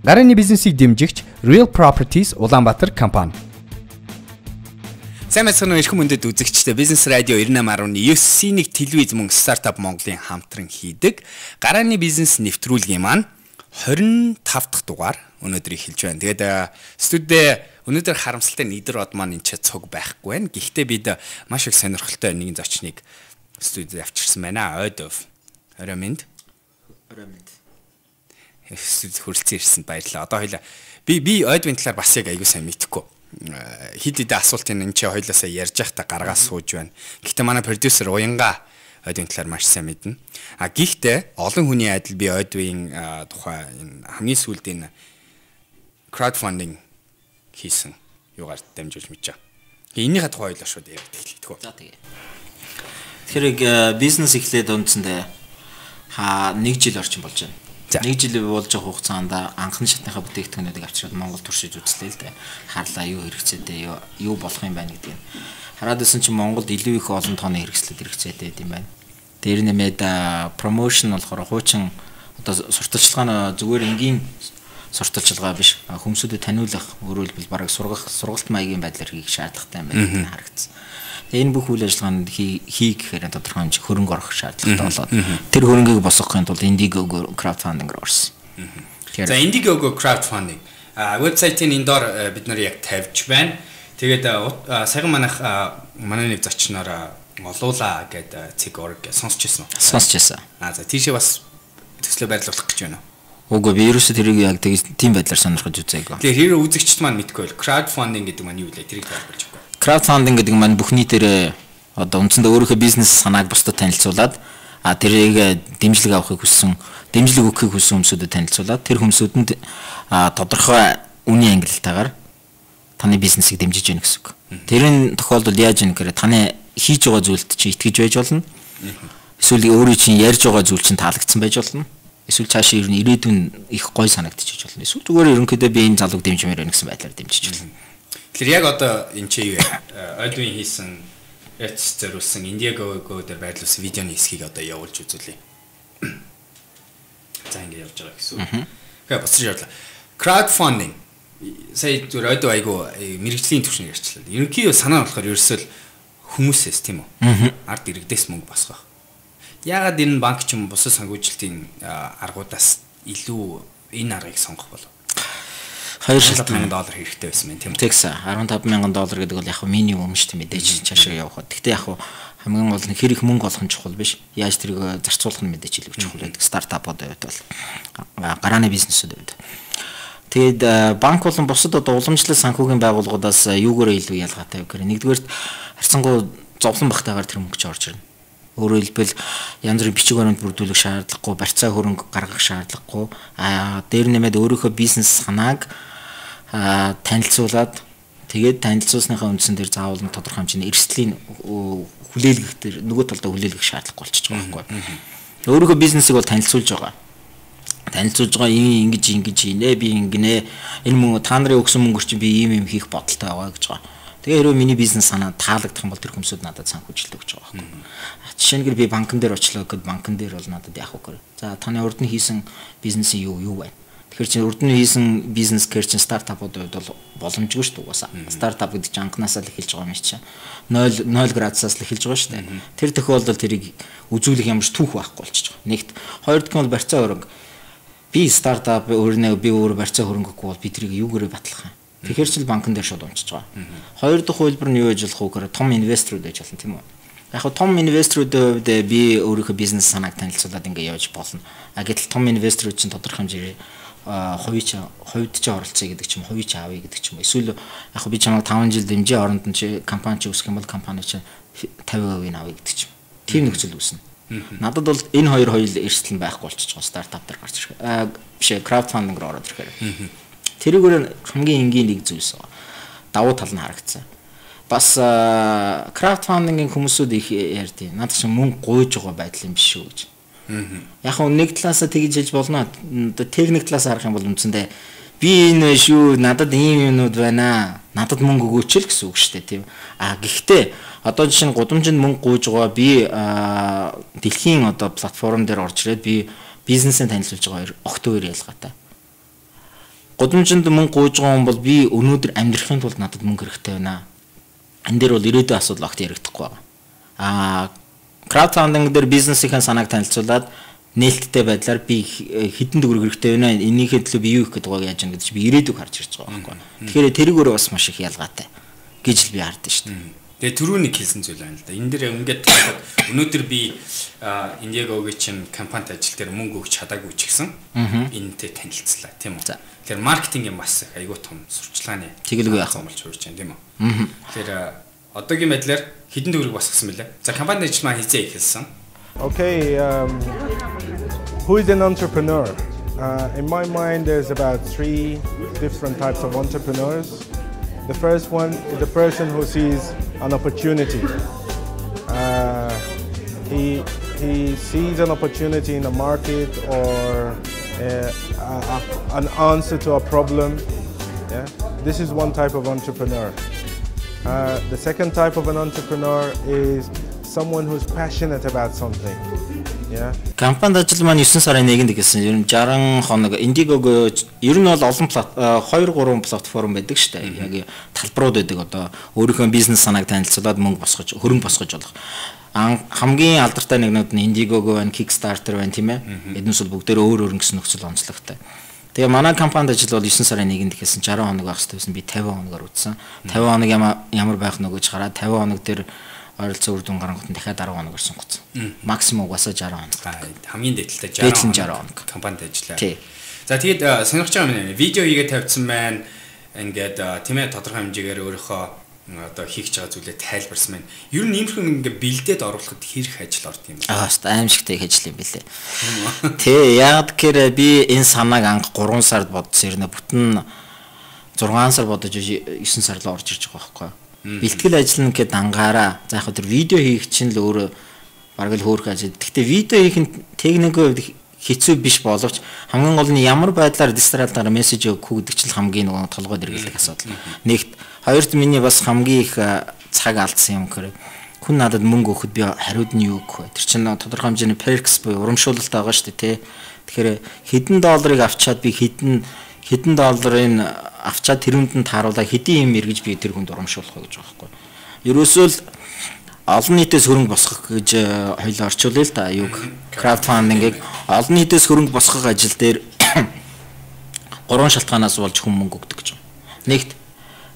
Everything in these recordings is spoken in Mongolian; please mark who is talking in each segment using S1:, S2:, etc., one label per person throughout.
S1: Гарааны бизнесийг дэмжигч Real Properties Улаанбаатар компани. Сайн мэцгэн эрхэм мөндөд үзэгчтэй Бизнес радио 98.9 телевиз мөн стартап Монголын хамтран хийдэг гарааны бизнес нэвтрүүлгийн маань 25 дахь дугаар өнөөдөр эхэлж байна. Тэгээд студид өнөөдөр харамсалтай Нидер од маань энэ ч цуг байхгүй байна. Гэхдээ бид маш их сонирхолтой нэгэн зочныг студид авчирсан байна. Ойдов. Ороймонд. Студид хүрэлцэн ирсэн баярлалаа. Одоо хоёлаа би Ойдвын талаар бас яг аягүй сайн мэдэхгүй. Хид асуултын энэ чи хоёлаасаа ярьж байхдаа гаргаас сууж байна. Гэхдээ манай продюсер Уянга Ойдвын талаар маш сайн мэднэ. Гэхдээ олон хүний адил би Ойдвын тухай энэ хамгийн сүүлд энэ crowdfunding хийсэн юугаар дамжуулж мэдэж байгаа. Энийхээ тухай хоёлаа шууд яриад эхлэхгүй.
S2: За тэгээ. Тэгэхээр бизнес эхлээд үндсэндээ 1 жил орчим болж байна. 1 жил болж байгаа хугацаанд анхны шатныхаа бүтээгдэхүүнүүдийг авчираад Монгол туршиж үзлээ л дээ. Харлаа юу хэрэгцээтэй юу болох юм байна гэдгийг. Хараад байсан чинь Монголд илүү их олон тооны хэрэгслүүд хэрэгцээтэй юм байна. Тэр нэмээд промошн болохоор хуучин одоо сурталчилгаа зүгээр энгийн сурталчилгаа биш. Хүмүүсүүдэд таниулах, өөрөөр хэлбэл бараг сургалт маягийн байдлаар хийх шаардлагатай юм байна харагдсан. Энэ бүх үйл ажиллагаанд хий гэхээр тодорхой хэмжээ хөрөнгө оруулах шаардлагатай болоод тэр хөрөнгийг босгохын тулд Indiegogo crowdfunding орсон.
S1: За Indiegogo crowdfunding вебсайтын энэ доор бид нар яг тавьж байна. Тэгээд саяхан манай нэг зочноор олуула гэдэг цэг орг сонсчихсон уу?
S2: Сонсчихсан.
S1: За тийшээ бас төслөө байрлуулах гэж байна уу?
S2: Үгүй би ерөөсөө тэрийг яг тийм байдлаар сонирхож үзээгүй.
S1: Тэгэхээр үзэгчд маань мэдгүй бол crowdfunding гэдэг маань юу вэ? Тэрийг тайлбарлаж өгөө.
S2: Crowdfunding гэдэг маань бүх нийтээр одоо үндсэндээ өөрийнхөө бизнес санааг бусдад танилцуулаад тэрийг дэмжлэг авахыг хүссэн, дэмжлэг өгөхийг хүссэн хүмүүсүүдэд танилцуулаад тэр хүмүүсүүдэнд тодорхой үнийн ангиллалтаагаар таны бизнесийг дэмжиж яах гэсэн үг. Тэрийн тохиолдолд яаж яах гэхээр таны хийж байгаа зүйлд чи итгэж байж болно. Эсвэл өөрөө чинь ярьж байгаа зүйл чинь таалагдсан байж болно. Эсвэл цаашаа ирээдүйн их гой санагдчих болно. Эсвэл зүгээр ерөнхийдөө би энэ залууг дэмжмээр байна гэсэн байдлаар дэмжиж болно.
S1: Тэгэхээр яг одоо энэ чи юу вэ? Ойдвын хийсэн эц зориулсан Indiegogo дээр байрлуулсан видеоны хэсгийг одоо явуулж үзүүлье. За ингэ явж байгаа гэсэн үг. Тэгэхээр босч явлаа. Crowdfunding сая зүгээр ойдоо айгу мэрэгжлийн түвшин ярьчлаа. Ерөнхийдөө санаа болохоор ерөөсөө хүмүүсээс тийм үү? Ард иргэдээс мөнгө босгох. Яагаад энэ банк ч юм бусад санхүүжилтийн аргуудаас илүү энэ аргыг сонгох болов? $2,000 хэрэгтэй байсан юм тийм үү?
S2: Тэгс $15,000 гэдэг бол яг минимум шүү дээ мэдээж цаашаа явах. Гэхдээ яг хамгийн гол нь хэрэг мөнгө олох нь чухал биш. Яаж тэрийг зарцуулах нь мэдээж илүү чухал байдаг. Стартапууд байвал гарааны бизнесүүд байвал. Тэгэд банк болон бусад одоо уламжлал санхүүгийн байгууллагуудаас юугаар илүү ялгаатай вэ гэхээр нэгдүгээр харьцангуй зовлон багтаагаар тэр мөнгө ч орж ирнэ. Өөрөөр хэлбэл янз бүрийн бичиг баримт бүрдүүлэх шаардлагагүй, барьцаа хөрөнгө гаргах шаардлагагүй. Дээр нэмээд өөрийнхөө бизнес санааг танилцуулаад тэгээд танилцуулсныхаа үндсэн дээр заавал нь тодорхой хэмжээний эрсдлийн хүлээлгэх дээр нөгөө талдаа хүлээлгэх шаардлагагүй болчихж байгаа байхгүй. Өөрийнхөө бизнесийг бол танилцуулж байгаа. Танилцуулж байгаа ингэжийнэ би ингэнэ энэ мөнгө та нарын өгсөн мөнгөөр чинь би ийм хийх бодолтой байгаа гэж байгаа. Тэгээ хэрвээ миний бизнес санаа таалагдах юм бол тэр хүмүүсүүд надад санхүүжилт өгч байгаа байхгүй. Жишээ нь би банкн дээр очлоо гэхэд банкн дээр бол надад яах вэ? За таны урд нь хийсэн бизнесийн юу байна? Тэгэхээр чи урд нь хийсэн бизнес гэр чин стартапууд бол боломжгүй шүү дээ угаасаа. Стартап гэдэг чинь анханасаа л эхэлж байгаа юм чинь 0 градусаас л эхэлж байгаа шүү дээ. Тэр тохиолдолд тэрийг үзүүлэх ямар ч түүх байхгүй болчихж байгаа. Нэгт хоёрдугаар нь бол барьцаа хөрөнгө. Би стартап өөрөө барьцаа хөрөнгөгүй бол би тэрийг юугээрээ батлах юм? Тэгэхээр ч л банкн дээр шууд унчиж байгаа. Хоёр дахь хувилбар нь юу гэж болох вэ гэхээр том инвесторууд байж болно тийм үү? Яг нь том инвесторуудад би өөрийнхөө бизнес санааг танилцуулаад ингэ явж болно. Гэтэл том инвесторууд чинь тодорхой хэмжээ хувьд ч оролцъё гэдэг ч юм хувийг ч авъя гэдэг ч юм. Эсвэл яг би чамайг 5 жил дэмжиж оронд нь чи компани ч үүсгэх юм бол компани чи 50% авъя гэдэг ч юм. Тийм нөхцөл үүснэ. Надад бол энэ хоёр эрсдэл нь байхгүй болчихж байгаа стартап дээр гарч ирэх. Биш crowdfunding руу ороод ирэхээр. Тэрүүгээр хамгийн энгийн нэг зүйлс байгаа. Давуу тал нь харагдсан. Бас crowdfunding-ийн хүмүүсүүд их ярьдیں۔ Надад ч мөнгө гуйж байгаа байдал юм биш шүү гэж. Яг нэг талаасаа тэгж хэлж болно. Техник талаас харах юм бол үндсэндээ би энэ шүү надад ийм юмнууд байна. Надад мөнгө өгөөч л гэсэн үг шүү дээ тийм. Гэхдээ одоо жишээ нь гудамжинд мөнгө гуйж байгаа би дэлхийн одоо платформ дээр орж ирээд би бизнесээ танилцуулж байгаа огт өөр ялгаатай. Гудамжинд мөнгө гуйж байгаа хүн бол би өнөөдөр амьдрахын тулд надад мөнгө хэрэгтэй байна. Энэ дээр бол ирээдүйн асуудал огт яригдахгүй байгаа. Crowdfunding дээр бизнесийн санааг танилцуулаад нээлттэй байдлаар би хэдэн төгрөг хэрэгтэй байна. Энийхээ төлөө би юу хийх гэдэг байгааг яаж ингэж би ирээдүг харж ирж байгаа байхгүй. Тэгэхээр тэрийг өөрөө бас маш их ялгаатай гэж л би хардсан шүү дээ.
S1: Тэгээ түрүүний хэлсэн зүйл байна л да. Энэ дээр ингээд өнөөдөр би Indiegogo-гийн чинь компанид ажил дээр мөнгө өгч чадаагүй ч гэсэн энэтэй танилцлаа тийм үү. Тэгэхээр маркетингийн бас айгүй том сурчлагын
S2: тэгэлгүй яах
S1: юм болж хурж байна тийм үү. Тэгэхээр одоогийн байдлаар хэдэн төгрөг босгосон бэлээ. За компанид ажил маань хизээ ихэлсэн.
S3: Okay, who is an entrepreneur? In my mind, there's about 3 different types of entrepreneurs. The first one is the person who sees an opportunity. He sees an opportunity in the market or an answer to a problem. Yeah? This is one type of entrepreneur. The second type of an entrepreneur is someone who's passionate about something. Yeah.
S2: Компанид ажил маань 9 сарын 1-нд гэсэн. Ер нь 60 хоног Indiegogo ер нь бол олон 2-3 платформ байдаг шүү дээ. Яг талбарууд байдаг одоо өөрийнхөө бизнес санааг танилцуулаад мөнгө босгож, хөрөнгө босгож болох. Хамгийн алдартай нэгнүүд нь Indiegogo байна, Kickstarter байна тийм ээ. Эднээс бол бүгдээр өөр гэсэн нөхцөл онцлогтой. Тэгээ манай компанид ажил бол 9 сарын 1-нд гэсэн 60 хоног байх хэрэгтэй байсан. Би 50 хоногор үтсэн. 50 хоног ямар байх нь гэж хараад 50 хоног дээр ойролцоо үр дүн гаргахад дахиад 10 хоног сонгоцсон. Максимум угаасаа 60 хоног.
S1: Хамгийн дээдлээ 60 хоног компанид ажиллаа. За тэгээд сонирхож байгаа юм видео хийгээд тавьсан байна. Ингээд тийм ээ тодорхой хэмжээгээр өөрийнхөө одоо хийх байгаа зүйлээ тайлбарсан байна. Ер нь иймэрхүү ингээд бэлдээд оруулахад хэрэг ажил орд юм бэ?
S2: Аимшигтэй ажил юм билээ. Тэ яг гэхээр би энэ санааг анх 3 сард бодсон юм. Бүтэн 6 сар бодож 9 сар л орж ирж байгаа байхгүй. Бэлтгэл ажил нь гээд ангаараа. За яг тэр видео хийх чинь л өөрөө бараг л хөөрхөн ажил. Гэхдээ видео хийх нь техникөө хэцүү биш боловч хамгийн гол нь ямар байдлаар дистралдаар мессеж өгөх гэдэг чинь хамгийн нөгөө толгойд эргэлдэх асуудал. Нэгт хоёрт миний бас хамгийн их цаг алдсан юм гэхээр хүн надад мөнгө өгөхөд би хариуд нь юу өгөх вэ? Тэр чинь тодорхой хэмжээний perks буюу урамшуулалт байгаа шүү дээ, тэ. Тэгэхээр хэдэн долларыг авчаад би хэдэн долларын авчаад тэрүүнд нь тааруулаад хэдийн юм эргэж би тэр хүнд урамшуулах вэ гэж байгаа байхгүй. Ерөөсөө л олон нийтээс хөрөнгө босгох гэж хоёул орчуулъя л да. Юуг crowdfunding-ийг олон нийтээс хөрөнгө босгох ажил дээр 3 шалтгаанаас болж хүн мөнгө өгдөг гэж байна. Нэгт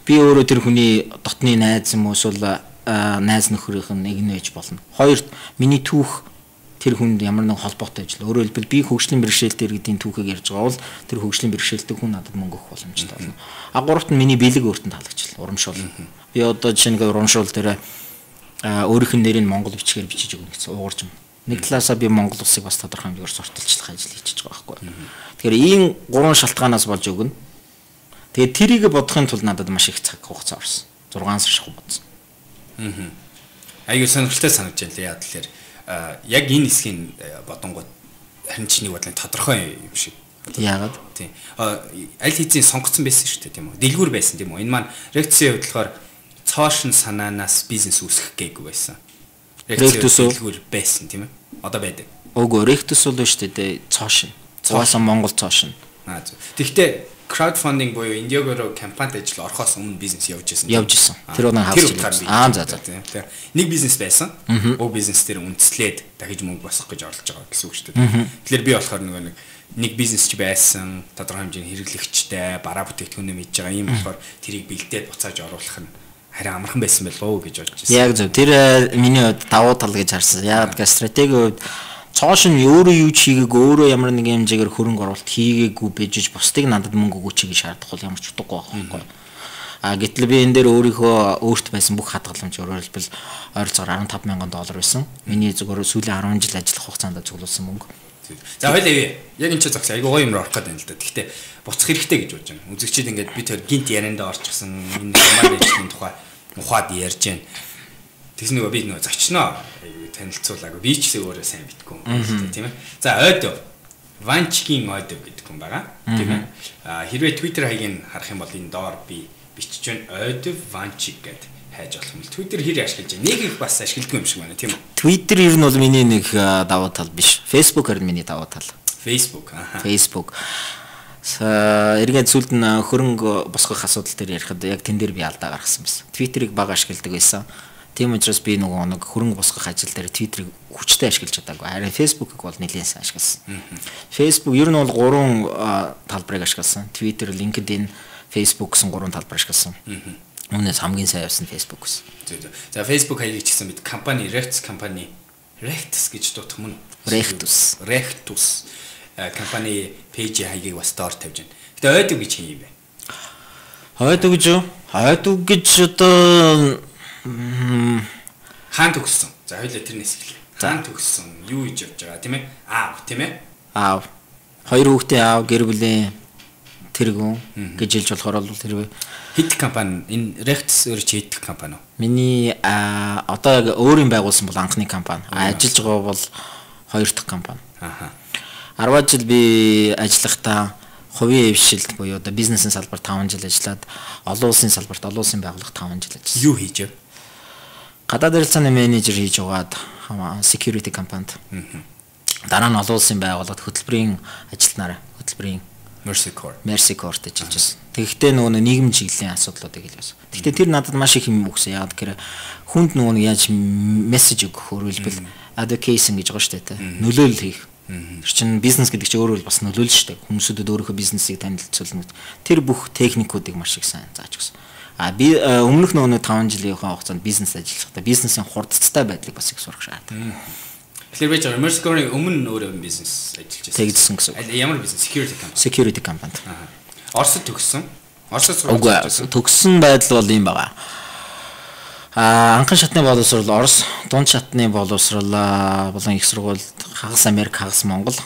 S2: би өөрөө тэр хүний дотны найз юм уу эсвэл найз нөхрийнх нь нэг нь байж болно. Хоёрт миний түүх тэр хүнд ямар нэг холбоотой ажил. Өөрөөр хэлбэл би хөгжлийн бэрхшээлтэй иргэдийн түүхийг ярьж байгаа бол тэр хөгжлийн бэрхшээлтэй хүн надад мөнгө өгөх боломжтой болно. Гуравт нь миний бэлэг өөртөө таалагдчихлаа. Урамшуул. Би одоо жишээ нь урамшуул дээр өөрийнх нь нэрийг монгол бичгээр бичиж өгнө гэсэн уугарч юм. Нэг талаасаа би Монгол улсыг бас тодорхой хэмжээгээр сурталчлах ажил хийж байгаа байхгүй. Тэгэхээр ийм 3 шалтгаанаас болж өгнө. Тэгээд тэрийг бодохын тулд надад маш их цаг хугацаа орсон. 6 сар шахуу бодсон.
S1: Аюу сонирхолтой санагдаж байна лээ. Яа тэлэр яг энэ хэсгийн бодонгууд харин чиний бодлын тодорхой юм шиг.
S2: Яагаад?
S1: Тийм. Аль хэзээ сонгогдсон байсан шүү дээ, тийм үү? Дэлгүүр байсан тийм үү? Энэ маань Rectus-ийн хувьд болохоор цоошин санаанаас бизнес үүсгэх гээгүй байсан. Rectus дэлгүүр байсан тийм ээ? Одоо байдаг.
S2: Үгүй Rectus бол шүү дээ, цоошин. Цоошин Монгол цоошин.
S1: Тэгэхдээ crowdfunding буюу Indiegogo компанид ажил орохоос өмнө бизнес явж байсан.
S2: Тэр өнөө хавч. За.
S1: Тэгэхээр нэг бизнес байсан. Өг бизнес дээр үндэслээд дахиж мөнгө босгох гэж оролж байгаа гэсэн үг шүү дээ. Тэгэхээр би болохоор нэг бизнес ч байсан, тодорхой хэмжээний хэрэглэгчтэй, бараа бүтээгдэхүүнээ мэдж байгаа юм болохоор тэрийг бэлдээд буцааж оруулах нь харин амархан байсан байл уу гэж бодож байсан.
S2: Яг зөв. Тэр миний хувьд давуу тал гэж харсан. Яг гэвэл стратегийн хувьд цоошин өөрөө юу ч хийгээгүй, өөрөө ямар нэг хэмжээгээр хөрөнгө оруулалт хийгээгүй бежиж бусдыг надад мөнгө өгөөч гэж шаардах бол ямар ч утгагүй байхгүй. Гэтэл би энэ дээр өөрийнхөө өөрт байсан бүх хадгаламж өөрөөр хэлбэл ойролцоогоор $15,000 байсан. Миний зөвхөн сүүлийн 10 жил ажиллах хугацаанд цуглуулсан мөнгө.
S1: За хоёлаа яг энэ ч зогсоо айгүй гоё юм руу орох гэдэг юм л да. Гэхдээ буцах хэрэгтэй гэж бодож байна. Үзэгчид ингээд би тэр гинт яриандаа орчихсон энэ компани ажлын тухай ухаад ярьж байна. Тэгс нөгөө би нөгөө зочноо танилцуулаагүй. Би ч өөрөө сайн битггүй юм тийм ээ. За ойдоо Ванчгийн ойдоо гэдэг хүн байгаа тийм ээ. Хэрвээ Twitter хаягийг харах юм бол энэ доор би бичиж байна. Ойдоо Ванчиг гэдэг хайж болох юм л. Twitter хэр ашиглаж байна? Нэг их бас ашигладаг юм шиг байна тийм үү?
S2: Twitter ер нь бол миний нэг давуу тал биш. Facebook харин миний давуу тал.
S1: Facebook.
S2: Эргээд сүүлд нь хөрөнгө босгох асуудал дээр ярихад яг тэн дээр би алдаа гаргасан байсан. Твиттерийг бага ашигладаг байсан. Тийм учраас би нэг хөрөнгө босгох ажил дээр Твиттерийг хүчтэй ашиглаж чадаагүй. Харин Facebook-ыг бол нэлээд сайн ашигласан. Facebook ер нь бол 3 талбарыг ашигласан. Twitter, LinkedIn, Facebook гэсэн 3 талбар ашигласан. Үүнээс хамгийн сайн явсан Facebook гэсэн.
S1: За Facebook хаяг ч гэсэн бид компани Rectus компани Rectus гэж дуудах юм уу? Rectus компани пэйж хаягийг бас доор тавьж байна. Гэтэ ойдог гэж юм бэ?
S2: Ойдог гэж юу? Ойдог гэж одоо
S1: хаан төгссөн. За хоёлаа тэрнээс эхэллээ. Хаан төгссөн. Юу хийж явж байгаа тийм ээ? Аав тийм ээ?
S2: Аав. 2 хүүхдээ аав гэр бүлийн тэргүүн гэж хэлж болохоор бол тэрвээ.
S1: Хэд компани энэ Rectus өөр чи хэд компани уу?
S2: Миний одоо яг өөрийн байгуулсан бол анхны компани. Ажиллаж байгаа бол 2 дахь компани. 10 жил би ажиллахдаа хувийн эвшилт буюу одоо бизнесийн салбарт 5 жил ажиллаад олон улсын салбарт олон улсын байгууллагт 5 жил ажилласан.
S1: Юу хийж вэ?
S2: Гадаад харилцааны менежер хийж байгаад security компанид. Дараа нь олон улсын байгууллагад хөтөлбөрийн ажилтнаараа хөтөлбөрийн
S1: Mercy Corp
S2: ажиллаж байсан. Тэгэхдээ нөгөө нийгмийн чиглэлийн асуудлуудыг хэлсэн. Тэгэхдээ тэр надад маш их юм өгсөн. Яг тэгэхээр хүнд нөгөө яаж мессеж өгөх өөрөлдвөл advocacy гэж байгаа шүү дээ. Нөлөөлөл хийх. Тэр чинь бизнес гэдэг чинь өөрөө бас нөлөөлж шүү дээ. Хүмүүсүүдэд өөрийнхөө бизнесийг танилцуулна. Тэр бүх техникүүдийг маш их сайн зааж өгсөн. Би өмнөх нөгөө 5 жилийн хугацаанд бизнес ажиллахдаа бизнесийн хурдцтай байдлыг бас их сурах шаардлагатай.
S1: Тэгэхээр байж байгаа Mercy Corp-ийн өмнө өөрөө бизнес ажиллаж байсан.
S2: Тэгжсэн гэсэн.
S1: Ямар бизнес?
S2: Security компанид.
S1: Оросд төгссөн. Оросд
S2: төгссөн байдал бол юм байгаа. Анхан шатны боловсрол Орос, дунд шатны боловсрол болон их сургууль хагас Америк, хагас Монгол.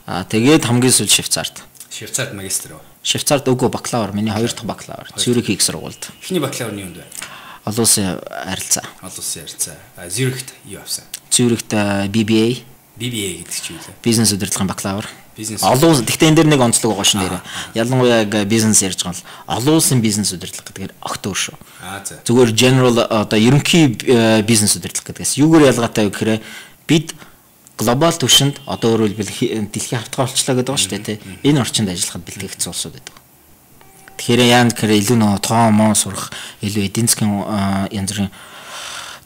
S2: Тэгээд хамгийн сүүл Швейцарт.
S1: Швейцарт магистр уу?
S2: Швейцарт үгүй бакалавр, миний 2 дахь бакалавр. Цюрих их сургуульд.
S1: Эхний бакалаврын юунд вэ?
S2: Олон улсын харилцаа.
S1: Олон улсын харилцаа. Зюрихт юу авсан?
S2: Цюрихт BBA
S1: гэдэг чинь юу вэ?
S2: Бизнес удирдлагын бакалавр. Олон улс гэхдээ энэ дэр нэг онцлог байгаа шин дээр. Ялангуяа яг бизнес ярьж байгаа л олон улсын бизнес удирдлага гэдгээр огт өөр шүү. Зүгээр general одоо ерөнхий бизнес удирдлага гэдгээс юугаар ялгаатай вэ гэхээр бид глобал түвшинд одоо өөрөөр хэлбэл дэлхийн хавтгай болчлаа гэдэг байгаа шүү дээ. Энэ орчинд ажиллахад бэлтгэгдсэн улсууд байдаг. Тэгэхээр яа гэхээр илүү нөө тоомоо сурах, илүү эдийн засгийн янз бүрийн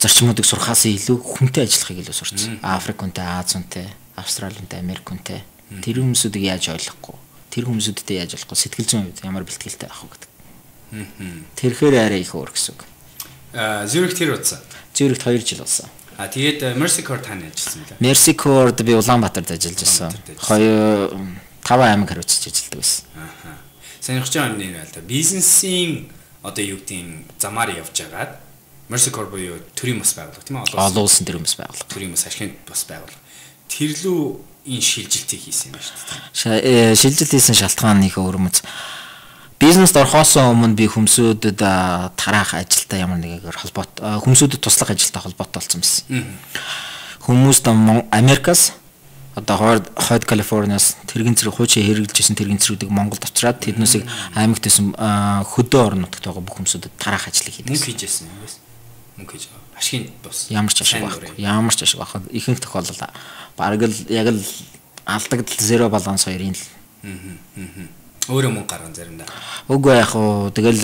S2: зарчмуудыг сурахаас илүү хүнтэй ажиллахыг илүү сурцсан. Африк хүнтэй, Аз хүнтэй, Австрали хүнтэй, Америк хүнтэй. Тэр хүмүүсүүдийг яаж ойлгохгүй, тэр хүмүүсүүдтэй яаж болохгүй, сэтгэл зүйн хувьд ямар бэлтгэлтэй байх вэ гэдэг. Тэрхээр арай их өөр гэсэн үг.
S1: Зюрихт тэр удсан.
S2: Зюрихт 2 жил болсон.
S1: Тэгээд Mercy Corp тань ажилласан юм
S2: лээ. Mercy Corp би Улаанбаатарт ажиллаж байсан. 5 аймаг хариуцж ажилладаг байсан.
S1: Сонирхож байгаа юм нэр аль та бизнесийн одоо юу гэдэг замаар явж байгаад Mercy Corp буюу төрийн бас байгууллага тийм ээ
S2: олон улсын төрийн бас байгууллага.
S1: Төрийн бас ашигын бас байгууллага. Тэрлүү энэ шилжилтийг хийсэн юм шүү
S2: дээ. Шилжилт хийсэн шалтгаан нэг өөрмөц. Бизнест орохоос өмнө би хүмүүсүүдэд тараах ажилтай ямар нэгээр холбоотой хүмүүсүүдэд туслах ажилтай холбоотой болсон байсан. Хүмүүст Америкаас одоо Хойд Калифорниас тэрэгэн зэрэг хуучин хэрэгжилжсэн тэрэгэн зэрүүдийг Монголд авчираад тэднээсийг аймагт байсан хөдөө орон нутагт байгаа бүх хүмүүсүүдэд тараах ажлыг хийдэг.
S1: Мөнгө хийжсэн юм байна. Мөнгө хийж байгаа. Ашигын бус.
S2: Ямар ч ашиг байхгүй. Ямар ч ашиг байхгүй. Ихэнх тохиолдолд бараг л яг л алдагдал зеро баланс хоёрын л.
S1: Өөрөө мөнгө гарган заримдаа.
S2: Үгүй яг уу тэгэл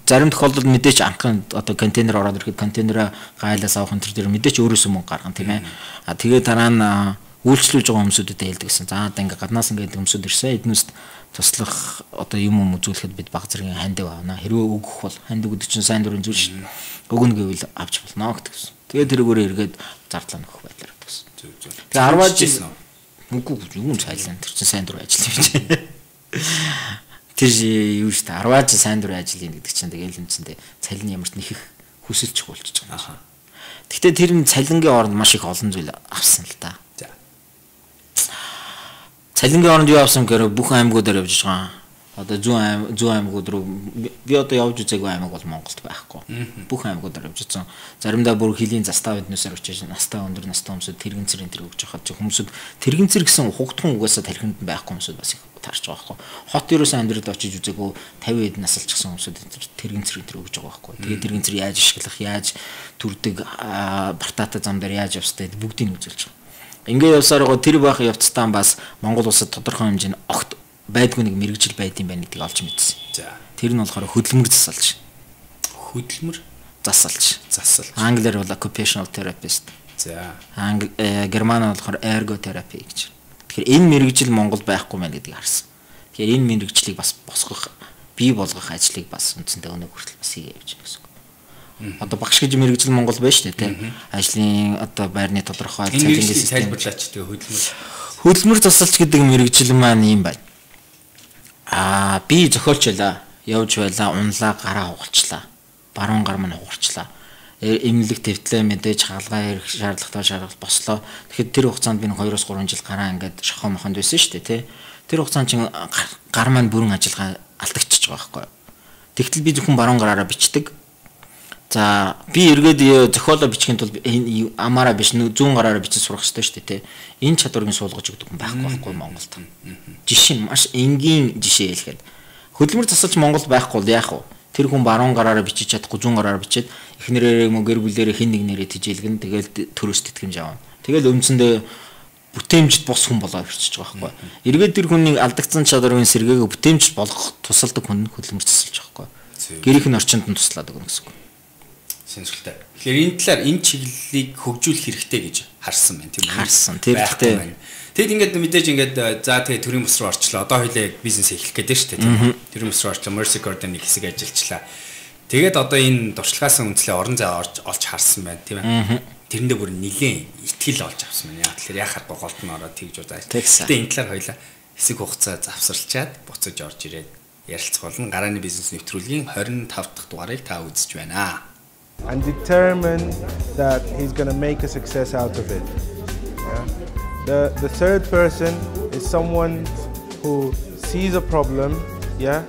S2: зарим тохиолдолд мэдээч анхан одоо контейнер ороод ирэхэд контейнераа гайлаас авах энэ төр мэдээч өөрөөсөө мөнгө гаргана тийм ээ. Тэгээд дараа нь үйлчлүүлж байгаа хүмүүсүүдэд хэлдэг гэсэн. За одоо ингээ гаднаас ингээ хүмүүсүүд ирсэн эднээс туслах одоо юм үзүүлэхэд бид баг зэргийн ханд авна. Хэрвээ өгөх бол ханд өгдөг чинь сайн дурын зүйл шүү дээ. Өгнө гэвэл авч болно гэсэн. Тэгээд тэрүүгээр эргээд зардлаа нөхөх байдлаар гэсэн. Тэгээд 10 жил үгүй юм цайлан тэр чинь сайн дур ажил юм чи. Тэр юу шүү дээ 10 жил сайн дур ажил юм гэдэг чинь тэгээд юмцэндээ цалин ямар ч нэхэх хүсэлч болчихж байгаа. Гэхдээ тэр нь цалингийн оронд маш их олон зүйл авсан л да. Цалингийн оронд юу авсан гэхээр бүх аймагуудаар явж байгаа. Одоо зүүн аймагуд руу би одоо явж үзээгүй аймаг бол Монголд байхгүй. Бүх аймагуудаар явж үзсэн. Заримдаа бүр хилийн застав эднээсээр очиж настай өндөр настай хүмүүсд тэрэгэн цэрийн тэр өгж хахад хүмүүсд тэрэгэн цэр гэсэн хугтхан угаасаа тархинд байхгүй хүмүүсд бас их таарч байгаа байхгүй. Хот ерөөсөн амьдралд очиж үзээгүй 50 эд насалчихсан хүмүүсд тэрэгэн цэрийн тэр өгж байгаа байхгүй. Тэгээд тэрэгэн цэр яаж ашиглах, яаж төрдөг, бартаатай зам дээр яаж явстай бүгдийг үзүүлж байгаа. Ингээ явсаар гоо тэр баах явцтаан бас Монгол улсад тодорхой хэмжээний огт байдгүй нэг мэрэгжил байд юм байна гэдгийг олж мэдсэн.
S1: За.
S2: Тэр нь болохоор хөдөлмөр засалж.
S1: Хөдөлмөр
S2: Засалж.
S1: Англиар
S2: бол occupational therapist.
S1: За.
S2: Германаар болохоор ergotherapy гэж. Тэгэхээр энэ мэрэгжил Монголд байхгүй мэн гэдгийг харсан. Тэгэхээр энэ мэрэгжлийг бас босгох, бий болгох ажлыг бас үндсэндээ өнөө хүртэл бас хийгээ явж байна гэсэн үг. Одоо багш гэж мэрэгжил Монгол байна шүү дээ, тийм. Ажлын одоо байрны тодорхой
S1: цалингийн систем тайлбарлаач тэгээ
S2: хөдөлмөр засалч гэдэг мэрэгжил маань юм байна. Би зохиолч байлаа, явж байлаа, унлаа, гараа хугалчлаа. Баруун гар маань хугарчлаа. Эмнэлэг твтлээ мэдээж хаалгаа ирэх шаардлагатай бослоо. Тэгэхэд тэр хугацаанд би 2-3 жил гараа ингээд шохоо мохонд байсан шүү дээ, тий. Тэр хугацаанд чинь гар маань бүрэн ажиллагаа алдагчиж байгаа байхгүй. Тэгтэл би зөвхөн баруун гараараа бичдэг. За би эргээд зохиолоо бичгийн тулд амаараа биш зүүн гараараа бичиж сурах хэрэгтэй шүү дээ, тий. Энэ чадварыг суулгаж өгдөг хүн байхгүй Монголд. Жишээ нь маш энгийн жишээ хэлэхэд хөдөлмөр засалж Монголд байхгүй л яах вэ? Тэр хүн баруун гараараа бичиж чадахгүй зүүн гараараа бичээд эхнэрээ гэр бүлээрээ хэн нэг нэрээ тижээлгэн тэгэл төрөөс тэтгэмж авна. Тэгэл өмцөндөө бүтээмжид бос хүн болоо ирчихэж байгаа байхгүй. Эргээд тэр хүнийг алдагдсан чадварын сэргээгээ бүтээмж болгох тусалдаг хүн хөдөлмөр засалж байгаа байхгүй. Гэрийнх нь орчинд нь туслаад өгнө гэсэн үг.
S1: Сонирхолтой. Тэгэхээр энэ талаар энэ чиглэлийг хөгжүүлэх хэрэгтэй гэж харсан байна тийм үү?
S2: Харсан. Тэр ихтэй.
S1: Тэгэд ингээд мэдээж ингээд за тэгээ төрийн бус руу орчлоо. Одоо хоёлаа бизнес эхлэх гээд байна шүү дээ тийм үү? Төрийн бус руу орчлоо, Mercy Garden нэг хэсэг ажиллачлаа. Тэгээд одоо энэ дуршлагаас үнслээ орон зай олж харсан байна тийм ээ. Тэрэндээ бүр нилээн итгэл олж авсан байна. Яг тэгэхээр яхаар голд нь ороод тэгж удаа. Гэтэ энэ талаар хоёлаа хэсэг хугацаа завсарлчаад буцаж орж ирээд ярилцах болно. Гарааны бизнес нэвтрүүлгийн 25 дахь дугаарыг та үзэж байна.
S3: And determine that he's going to make a success out of it. Yeah? The third person is someone who sees a problem, yeah,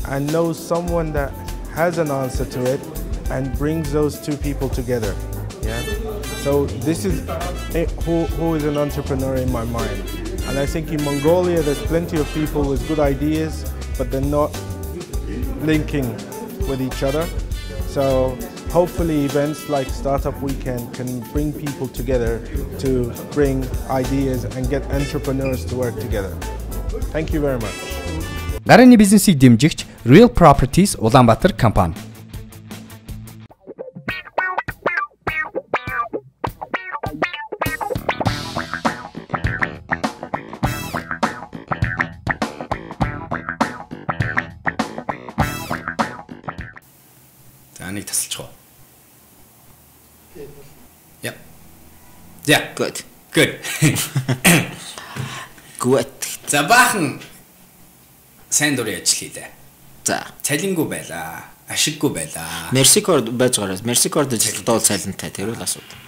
S3: and knows someone that has an answer to it and brings those two people together. Yeah. So this is who is an entrepreneur in my mind. And I think in Mongolia there's plenty of people with good ideas, but they're not linking with each other. So hopefully events like Startup Weekend can bring people together to bring ideas and get entrepreneurs to work together. Thank you very much.
S1: Гарааны бизнесийг дэмжигч Real Properties Улаанбаатар компани. За нэг тасалчих уу? Yep. Yeah, good. Good.
S2: Good.
S1: За баахан сайн дурын ажил хийлээ.
S2: За,
S1: цалингүй байлаа, ашиггүй байлаа.
S2: Mercy Cord байж гараад Mercy Cord ажилтдаа бол цалинтай тэр үл асуудал.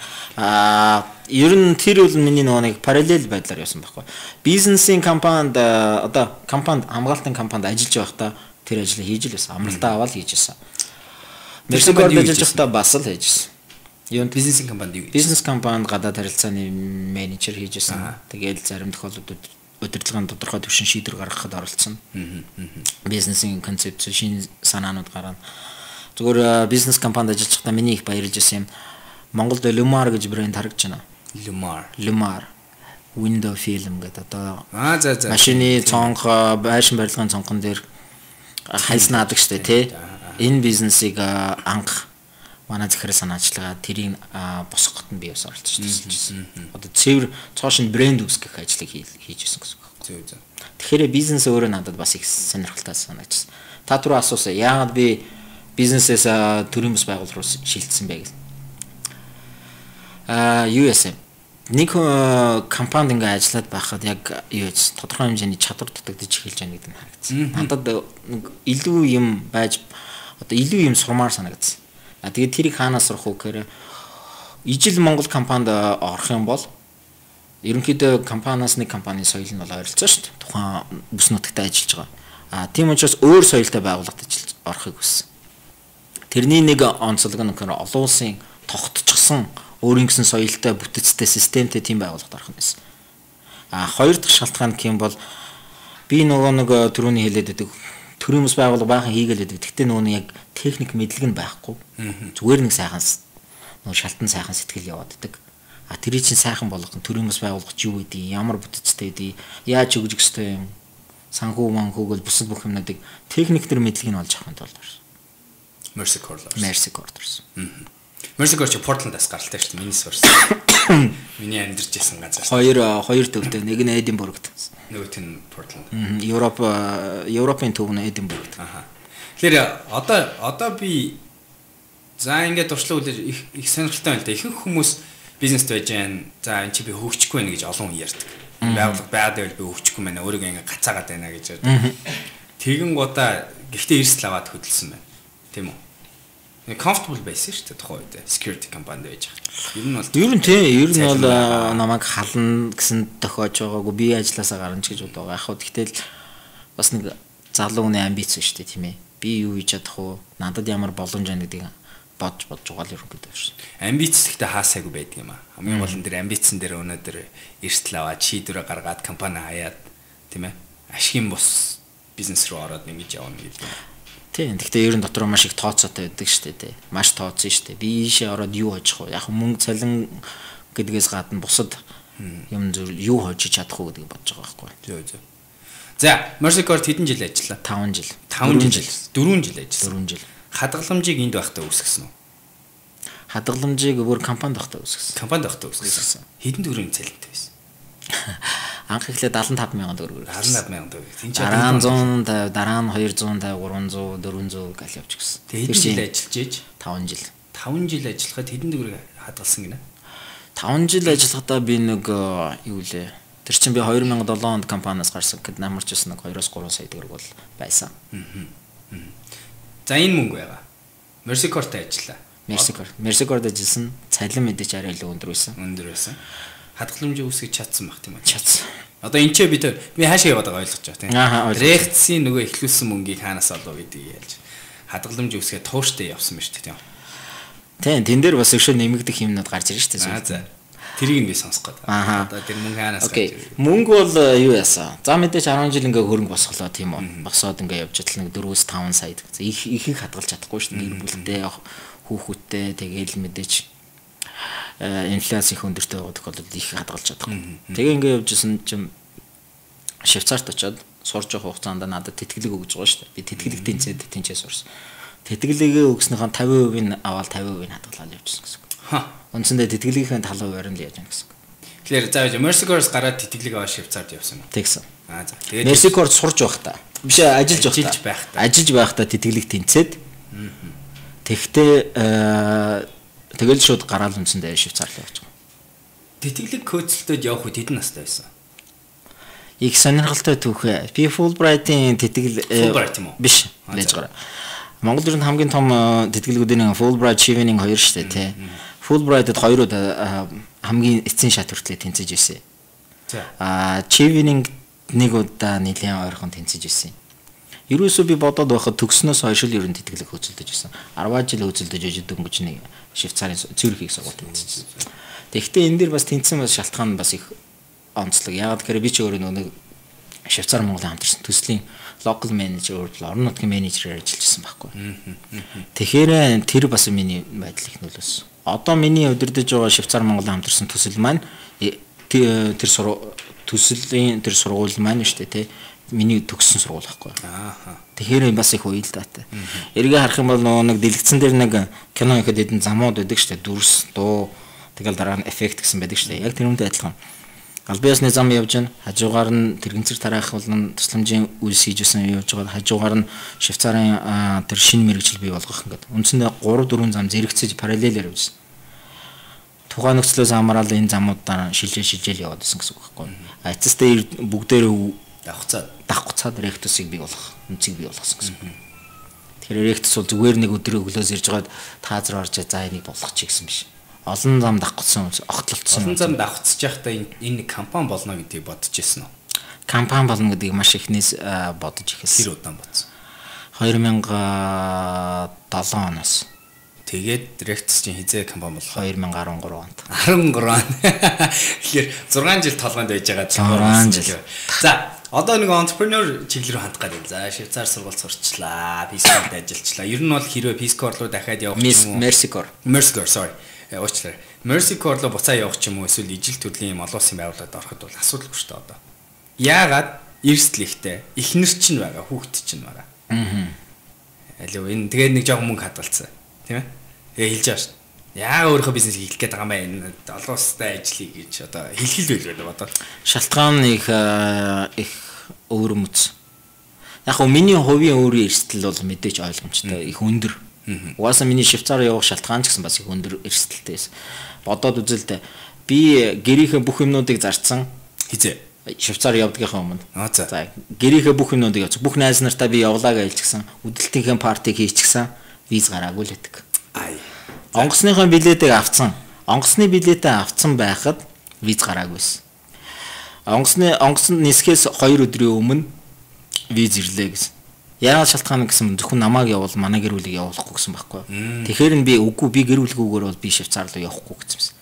S2: Ер нь тэр үл миний нэг параллел байдлаар явсан байхгүй. Бизнесийн компанид одоо компанид хамгаалтын компанид ажиллаж байхдаа тэр ажлыг хийж л байсан. Амралтаа аваад хийж байсан. Mercy Cord ажиллаж байхдаа бас л хийж байсан. Юунд
S1: бизнесийн компанид юу?
S2: Бизнес компанид гадаад харилцааны менежер хийж байсан. Тэгээд зарим тохиолдолд удирдлагын тодорхой төвшин шийдвэр гаргахад оролцсон. Бизнесийн концепт шинэ санаанууд гаргана. Зүгээр бизнес компанид ажиллаж байхдаа миний их баярлж байсан юм. Монголд Lumar гэж брэнд харагдаж байна. Lumar. Window film гэдэг одоо машины цонх, байшин барилгын цонхон дээр хайснаадаг штэ тий. Энэ бизнесийг анх манай захирал санаачлагаа тэрийг босгоход нь би бас оролцож байсан. Одоо цэвэр цоошин брэнд үүсгэх ажлыг хийжсэн гэсэн үг байна. Тэгэхээр бизнес өөрөө надад бас их сонирхолтой санагдсан. Та түрүү асуусан. Яагаад би бизнесээс төрийн бас байгуул руу шилжсэн бэ гэх. Юу яасан? Нэг компанид ингээ ажиллаад байхад яг юу вэ? Тодорхой хэмжээний чадвар дутагдаж эхэлж байгаа гэдэг нь харагдсан. Надад илүү юм байж одоо илүү юм сурмаар санагдсан. Тэгээд тэрийг хаанаас сурах вэ гэхээр ижил Монгол компанид орох юм бол ерөнхийдөө компаниас нэг компанийн соёл нь бол ойролцоо шүү дээ. Тухайн бүс нутагтаа ажиллаж байгаа. Тийм учраас өөр соёлтой байгууллагад орохыг хүссэн. Тэрний нэг онцлог нь олон улсын тогтчихсон өөрийн гэсэн соёлтой бүтэцтэй системтэй тийм байгууллагад орох юм байсан. Хоёр дахь шалтгаан гэх юм бол би нөгөө түрүүний хэлээд байдаг төрийн бас байгууллага баахан хийгээл байдаг. Гэхдээ нөгөө яг техник мэдлэг нь байхгүй. Зүгээр нэг сайхан нөгөө шалтан сайхан сэтгэл яваад байдаг. Тэрийг чинь сайхан болгох нь төрийн бас байгууллагч юу гэдэг, ямар бүтэцтэй гэдэг, яаж өгөх ёстой юм. санхүү манхүүгөл бусад бүх юмнуудыг техник төр мэдлэг нь олж авахын тулд орсон.
S1: Mercy Corps.
S2: Mercy Corps орсон.
S1: Mercy Corps Portland-аас гаралтай шүү дээ. Миний source. Миний амьдарч байсан газар.
S2: Хоёр төвтэй. Нэг нь Эдинбургт.
S1: Нөгөөх нь Portland.
S2: Европын төв нь Эдинбургт.
S1: Тэгэхээр одоо би за ингээд туршлага үлээж их сонирхолтой байна л да. Ихэнх хүмүүс бизнест байж байна. За энэ чи би хөгжихгүй байна гэж олон хүн ярьдаг. Байгууллага байгаад байвал би хөгжихгүй байна. Өөрийгөө ингээд гацаагаад байна гэж ярьдаг. Тэгэн гутаа гэхдээ эрсдэл аваад хөдөлсөн байна. Тийм үү? Comfortable байсан шүү дээ тухайн үед security компанид байж байгаа.
S2: Ер нь бол намайг хална гэсэн тохиож байгаагүй би ажилласаа гарна ч гэж бодоо. Яг хөө тэгтэл бас нэг залуу хүний амбиц шүү дээ тийм ээ. Би юу хийж чадах вэ? Надад ямар боломж байна гэдгийг бодж угаал ерөнхийдөө шүү.
S1: Амбиц гэхдээ хаасаагүй байдаг юм аа. Хамгийн гол нь тэр амбицэн дээр өнөөдөр эрсдэл аваад шийдвэрээ гаргаад компани хаяад тийм ээ. Ашигын бус бизнес руу ороод ингэж явна гэдэг.
S2: Тийм. Гэхдээ ер нь дотор маш их тооцоотой байдаг шүү дээ. Маш тооцсон шүү дээ. Би ийшээ ороод юу хожих вэ? Яг мөнгө цалин гэдгээс гадна бусад юм зүйл юу хожиж чадах уу гэдгийг бодож байгаа байхгүй.
S1: Зөө. За, Mercy Corps хэдэн жил ажиллаа?
S2: 5 жил.
S1: 4 жил ажилласан.
S2: 4 жил.
S1: Хадгаламжийг энд байхдаа үүсгэсэн үү?
S2: Хадгаламжийг өөр компанид байхдаа үүсгэсэн.
S1: Компанид байхдаа үүсгэсэн. Хэдэн төгрөгийн цалинтай байсан?
S2: Анх эхлээд 75,000 төгрөг.
S1: 75,000 төгрөг.
S2: Дараа нь 150, дараа нь 250, 300, 400 гал явж гисэн.
S1: Тэгээд хэдэн жил ажиллаж ийж?
S2: 5 жил.
S1: 5 жил ажиллахад хэдэн төгрөг хадгалсан гинэ?
S2: 5 жил ажиллахдаа би нэг юу лээ. Тэр чинь би 2007 онд компаниас гарсан гэд намарч байсан нэг 2-3 сая төгрөг бол байсан.
S1: За энэ мөнгө байгаа. Mercy Corps-тай ажиллаа.
S2: Mercy Corps-д ажилласан. Цалин мэдээч арай илүү өндөр байсан.
S1: Хадгаламжийг үүсгэж чадсан баг тийм үү?
S2: Чадсан.
S1: Одоо энэ ч би хаашаа яваад байгаа ойлгож байгаа тийм. Рекцийн нөгөө эхлүүлсэн мөнгийг хаанаас олов гэдгийг ялж. Хадгаламж үүсгээ тууштай явсан ба шүү дээ тийм. Тийм, тэн дээр бас өшөө нэмэгдэх юмнууд гарч ирж шүү дээ. За. Тэрийг нь би сонсох гээд. Одоо тэр мөнгө хаанаас гарч ирв? Мөнгө бол юу яасан? За мэдээж 10 жил ингээ хөрөнгө босголоо тийм үү? Босоод ингээ явж чадлаа нэг 4-5 сая. Их хадгалж чадахгүй шүү дээ. Нэр бүлтэй хүүхүүдтэй тэгээл мэдээж инфляц их өндөртэй байгаа тохиолдолд их хадгалж чадахгүй. Тэгээ ингээ явжсэн чинь Швейцарт очиод сурж явах хугацаанд надад тэтгэлэг өгж байгаа шүү дээ. Би тэтгэлэг тэнцээ сурсан. Тэтгэлэгээ өгснөхийн 50% нь аваад 50% нь хадгалаад явжсэн гэсэн үг. Үндсэндээ тэтгэлгийнхээ 70% нь л яаж яана гэсэн үг. Тэгэхээр заавал Mercy Corps гараад тэтгэлэг аваад Швейцарт явсан юм. Тэгсэн. За. Тэгээд Mercy Corps сурж байхдаа биш ажиллаж байхдаа тэтгэлэг тэнцээд тэгтээ тэгэл шууд гараал үндсэндээ Швейцар руу явж байгаа. Тэтгэлэг көөцөлтөд явах үед хэдэн настай байсан? Их сонирхолтой түүхээ. Би Fulbright-ийн тэтгэл биш байж байгаа. Монгол ер нь хамгийн том тэтгэлгүүдийн Fulbright, Chevening 2 шүү дээ тий. Fulbright-д 2-ууд хамгийн эцсийн шат хүртэл тэнцэж ирсэн. Chevening нэг удаа нэлийн ойрхон тэнцэж ирсэн. Ерөөсөө би бодоод байхад төгснөөс хойш л ер нь тэтгэлэг хөөцөлдөж байсан. 10 жил хөөцөлдөж ижид дөнгөж нэг Швейцарын Цюрихийг сургууль тэнцсэн. Тэгэхдээ энэ дэр бас тэнцсэн бас шалтгаан бас их онцлог. Яагаад гэхээр би ч өөрөө нэг Швейцар Монголын хамтарсан төслийн local manager орон нутгийн менежерээр ажиллаж байсан байхгүй. Тэгэхээр тэр бас миний байдал их нөлөөсөн. Одоо миний удирдах байгаа Швейцар Монголын хамтарсан төсөл маань тэр төслийн тэр сургууль маань шүү дээ тий. Миний төгссөн сургууль байхгүй. Тэгэхээр бас их уялдаатай. Эргээ харах юм бол нэг дэлгэцэн дээр нэг кино ихэд хэдэн замууд байдаг шүү дээ. Дүрс, дуу, тэгэл дараа нь эффект гэсэн байдаг шүү дээ. Яг тэр үнтэй адилхан. Албаасны зам явж байна. Хажуугаар нь тэрэгцэр тараах болон тусламжийн үйлс хийж өсөн явж байгаа. Хажуугаар нь Швейцарын тэр шинэ мэрэгжил бий болгох ингээд. Үндсэндээ 3-4 зам зэрэгцэж параллелээр явжсэн. Тухайн нөхцлөөс хамаарал энэ замуудаар шилжээл яваад байсан гэсэн үг байхгүй. Эцэстээ бүгдээрээ давхцаад ректусыг бий болгох, үнцгийг бий болгосон гэсэн үг. Тэгэхээр ректус бол зүгээр нэг өдрөө өглөөс ирж байгаад таазар орж за энийг болгочих гэсэн биш. Олон зам давхцсан, огтлолцсон. Олон зам давхцж байхдаа энэ компани болно гэдгийг бодож ирсэн үү? Компани болно гэдгийг маш ихнээс бодож ихсэн. Тэр удаан бодсон. 2007 оноос. Тэгээд Rectus чинь хизээ компани боллоо 2013 онд. 13 он. Тэгэхээр 6 жил толгойд байж байгаа. 6 жил. За, одоо нэг entrepreneur чиглэл рүү хандах гэдэг. За, Швейцар сургууль сурчлаа, Peace Corps-д ажиллачлаа. Ер нь бол хэрвээ Peace Corps руу дахиад явах юм уу? Mercy Corps, sorry. Уучлаарай. Mercy Corps руу буцаа явах юм уу? Эсвэл ижил төрлийн юм олон улсын байгууллагад ороход бол асуудалгүй шүү дээ одоо. Яагаад эрсдлихтэй. Эхнэр чинь байгаа, хүүхэд чинь байгаа. Алуу энэ тэгээд нэг жоохон мөнгө хадгалсан. Тийм ээ? Тэгээ хэлж байгаа шүү. Яа өөрөө бизнес хийх гээд байгаа юм байна. Олон улстай ажиллая гэж одоо хэлхэл байлгүй одоо.
S2: Шалтгаан их өөр мэт. Яг нь миний хувийн өөрийн эрсдэл бол мэдээж ойлгомжтой их өндөр. Угаасаа миний Швейцар явах шалтгаан ч гэсэн бас их өндөр эрсдэлтэй байсан. Бодоод үзэлтэй. Би гэрийнхээ бүх юмнуудыг зарцсан.
S1: Хизээ.
S2: Швейцар явдгийнхаа өмнө.
S1: За.
S2: Гэрийнхээ бүх юмнуудыг явуулсан. Бүх найз нартаа би явлаа гэж хэлчихсэн. Үдэлтийнхээ партиг хийчихсэн. Виз гараагүй л гэдэг. Онгоцныхоо билетийг авцсан. Онгоцны билетээ авцсан байхад виз гараагүйсэн. Онгоц нисхээс 2 өдрийн өмнө виз ирлээ гэсэн. Яагаад шалтгаан гэсэн зөвхөн намайг явуул манай гэр бүлийг явуулахгүй гэсэн байхгүй. Тэгэхээр нь би үгүй би гэр бүлгүйгээр бол би Швейцар руу явахгүй гэсэн.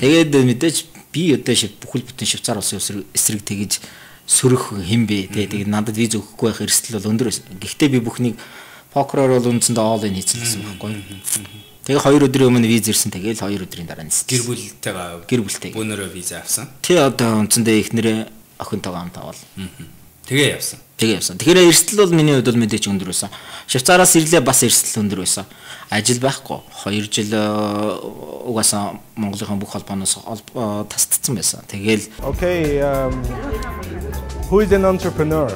S2: Тэгээд мэдээж би одоо бүхэл бүтэн Швейцар улсын эсрэг тэгж сөрөх хэм бэ. Тэгээд надад виз өгөхгүй байх эрсдэл бол өндөр байсан. Гэхдээ би бүхнийг покероор бол үндсэндээ all in хийсэн гэсэн байхгүй. Тэгээ 2 өдрийн өмнө виз ирсэн. Тэгээд 2 өдрийн дараа ниссэн. Гэр бүлтэйгээ.
S1: Бөөнөрөө виз авсан.
S2: Тэ одоо үндсэндээ ихнэрээ охинтойгоо хамт авал.
S1: Тэгээ явсан.
S2: Тэгэхээр эрсдэл бол миний хувьд бол мэдээч өндөр байсан. Швейцараас ирлээ бас эрсдэл өндөр байсан. Ажил байхгүй. 2 жил угаасаа Монголын бүх холбооноос тасдсан байсан. Тэгээл
S3: Okay, who is an entrepreneur?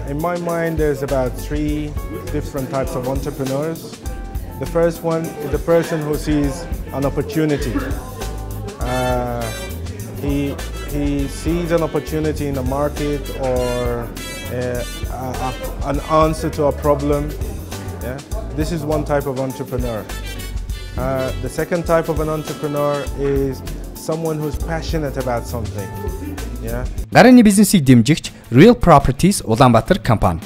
S3: In my mind there's about 3 different types of entrepreneurs. The first one is the person who sees an opportunity. He sees an opportunity in the market or an answer to a problem. Yeah? This is one type of entrepreneur. The second type of an entrepreneur is someone who's passionate about something. Yeah?
S1: Гарааны бизнесийг дэмжигч Real Properties Улаанбаатар компани.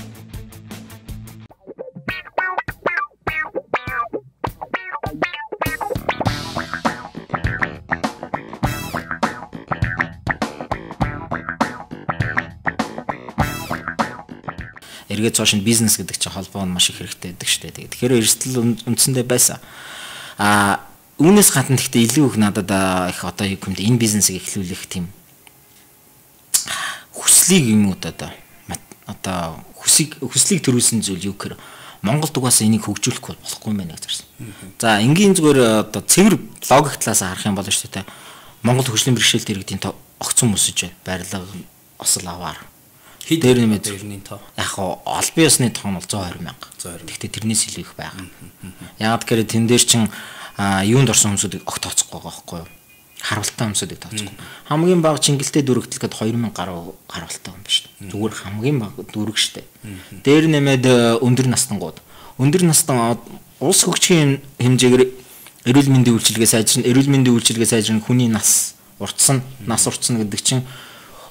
S2: эргээд цааш нь бизнес гэдэг чинь холбоо нь маш их хэрэгтэй байдаг шүү дээ. Тэгэхээр эрсдэл үндсэндээ байсан. Үүнээс гадна гэхдээ илүү их надад их одоо юу гэмдэ энэ бизнесийг эхлүүлэх тийм хүслийг юм уу одоо хүслийг төрүүлсэн зүйл юу гэхээр Монголд угаасаа энийг хөгжүүлэхгүй болохгүй юм байна гэж зарсан. За энгийн зүгээр одоо цэвэр логик талаас харах юм бол шүү дээ. Монгол хөгжлийн бэрхшээлт иргэдийн огцон мөсөж байна. Барилга осол аваар. Дээр нэмээд тоо. Яг албан ёсны тоо нь бол 120 мянга. Гэхдээ тэрнээс илүү их байгаа. Яагаад гэхээр тэн дээр чин юунд орсон хүмүүсүүдийг огт тооцохгүй байгаа байхгүй юу? Харуултаа хүмүүсүүдийг тооцохгүй. Хамгийн бага чингэлтэй дүрэгдэл гээд 2000 гаруй харуултаа юм ба шүү дээ. Зүгээр хамгийн бага дүрэг шүү дээ. Дээр нэмээд өндөр настангууд. Өндөр настан улс хөгжихийн хэмжээгээр эрүүл мэндийн үйлчилгээ сайжрах хүний нас уртсан гэдэг чинь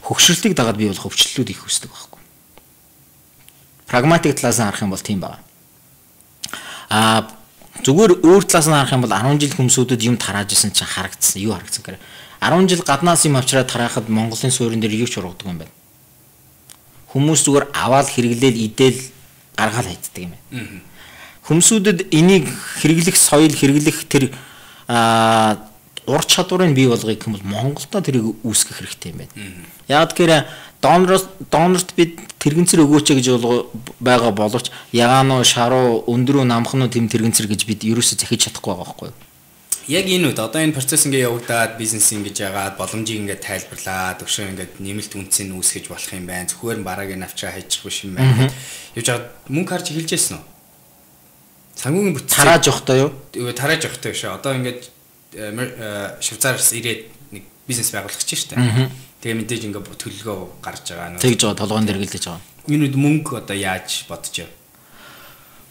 S2: хөгшрөлтийг дагаад бий болох өвчлөлүүд их үүсдэг байхгүй. Прагматик талаас нь харах юм бол тийм байна. Зүгээр өөр талаас нь харах юм бол 10 жил хүмүүсүүдэд юм тарааж исэн чинь харагдсан. Юу харагдсан гэхээр 10 жил гаднаас юм авчраад тарахад Монголын суурин дээр юу ч ургадаг юм байна. Хүмүүс зүгээр аваад хэрэглээл идэл гаргаал хайцдаг юм байна. Хүмүүсүүдэд энийг хэрэглэх соёл хэрэглэх тэр ур чадварыг бий болгохыг юм бол Монголдо тэрийг үүсгэх хэрэгтэй юм байна. Яг тэгэхээр донорт бид тэрэгцэр өгөөч гэж байгаа боловч ягаано шаруу өндрөө намхнуу тэм тэрэгцэр гэж бид ерөөсөө захиж чадахгүй байгаа байхгүй юу?
S1: Яг энэ үед одоо энэ процесс ингээ явагдаад бизнес ингэж яагаад боломжийг ингээ тайлбарлаад өшөө ингээ нэмэлт үнцийг үүсгэж болох юм байна. Зөвхөн барааг нь авчаа хайчих биш юм байна. Явж байгаа мөнгө харж эхэлж байсан уу? Санхүүгийн бүтцийг
S2: тарааж явахдаа юу?
S1: Тарааж явахдаа шүү. Одоо ингээ Швейцараас ирээд нэг бизнес байгуулах гэж штэ. Тэгээ мэдээж ингээ төлөлгөө гарч байгаа нөө.
S2: Тэгж байгаа толгойн дээр гэлдэж байгаа.
S1: Энэ үед мөнгө одоо яаж бодож яв?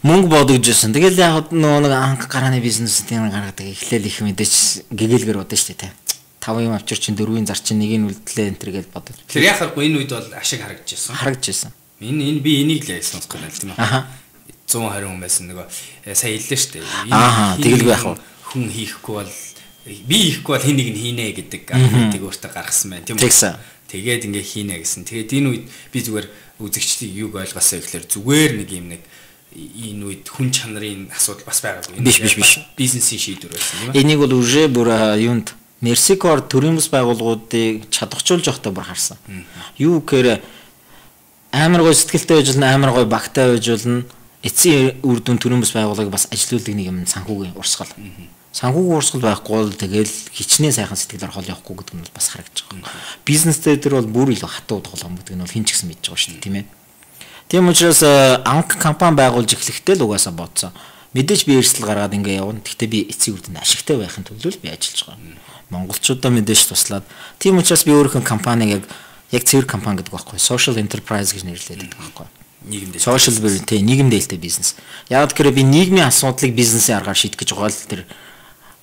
S2: Мөнгө бодож байсан. Тэгэл яг нэг анх гарааны бизнес тийм гаргадаг эхлээл их мэдээж гэгээлгэр удаа штэ. 5 юм авчир чин 4-ийн зар чин нэг нь үлдлээ энэ төр гэж бодож.
S1: Тэр яхахгүй энэ үед бол ашиг харагдаж байсан. Энэ би энийг л яасан болох юм тийм аа. 120 хүн байсан нөгөө сая хэллээ штэ.
S2: Тэгэлгүй яах вэ?
S1: Хүн хийхгүй бол би хийхгүй бол хэнийг нь хийнэ гэдэг аргументыг өөртөө гаргасан байна тийм үү. Тэгээд ингээ хийнэ гэсэн. Тэгээд энэ үед би зүгээр үзэгчдийг юуг ойлгосоо гэхэлэр зүгээр нэг юм нэг энэ үед хүн чанарын асуудал бас байгаагүй.
S2: Биш.
S1: Бизнесийн шийдвэр байсан тийм
S2: ээ. Энийг бол уже бүр юунд Мерсикор төрийн бас байгууллагуудыг чадахжуулж явахдаа бүр харсан. Юу гэхээр амар гой сэтгэлтэй байж болно, амар гой багтай байж болно. Эцсийн үр дүн төрийн бас байгууллагыг бас ажилуулдаг нэг юм санхүүгийн урсгал. Санхүүгийн урсгал байхгүй бол тэгэл хичнээн сайхан сэтгэлээр хол явахгүй гэдэг нь бас харагдаж байгаа. Бизнестэй дээр бол бүр илүү хатуу тоглоом гэдэг нь бол хэн ч гэсэн мэдж байгаа шүү дээ, тийм ээ. Тийм учраас анх компани байгуулж эхлэхдээ л угаасаа бодсон. Мэдээж би эрсдэл гаргаад ингээ явна. Гэхдээ би эцсийн үр дүнд ашигтай байхын тулд л би ажиллаж байгаа. Монголчуудаа мэдээж туслаад. Тийм учраас би өөрийнхөө компаниг яг цэвэр компани гэдэг байхгүй. Social enterprise гэж нэрлэдэг байхгүй.
S1: Нийгэмдээ.
S2: Social тий нийгэм дээлтэй бизнес. Яг тэгэхээр би нийгмийн асуудлыг бизнесийн аргаар шийдэх гэж байгаа л тэр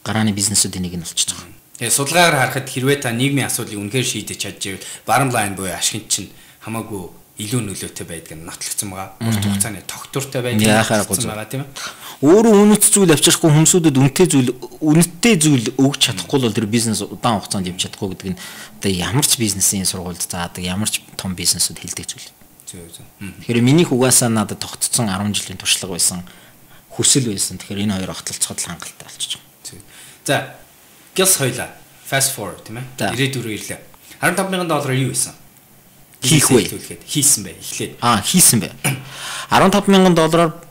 S2: гарааны бизнесүүдийн нэг нь болчихж байгаа.
S1: Тэгээ судалгаагаар харахад хэрвээ та нийгмийн асуудлыг үнэхээр шийдэж чадчихвэл bottom line буюу ашигт чинь хамаагүй илүү нөлөөтэй байдаг нь нотлогдсон байгаа. Урт хугацааны тогтвортой байдаг байгаа тийм ээ.
S2: Өөрөө үнэт зүйл авчирахгүй хүмүүсүүдэд үнэтэй зүйл өгч чадахгүй бол тэр бизнес удаан хугацаанд явж чадахгүй гэдэг нь одоо ямар ч бизнесийн сургуульд заадаг, ямар ч том бизнесүүд хэлдэг зүйл. Тэгэхээр минийх угаасаа надад тогтцсон 10 жилийн туршлага байсан, хүсэл байсан. Тэгэхээр энэ хоёр огтлцоход л хангалттай болчихж байгаа.
S1: За, гялс хоёлаа. Fast forward тийм ээ. 94 ирлээ. $15,000 юу байсан?
S2: Хийсэн
S1: бай. Эхлээд.
S2: Хийсэн бай. $15,000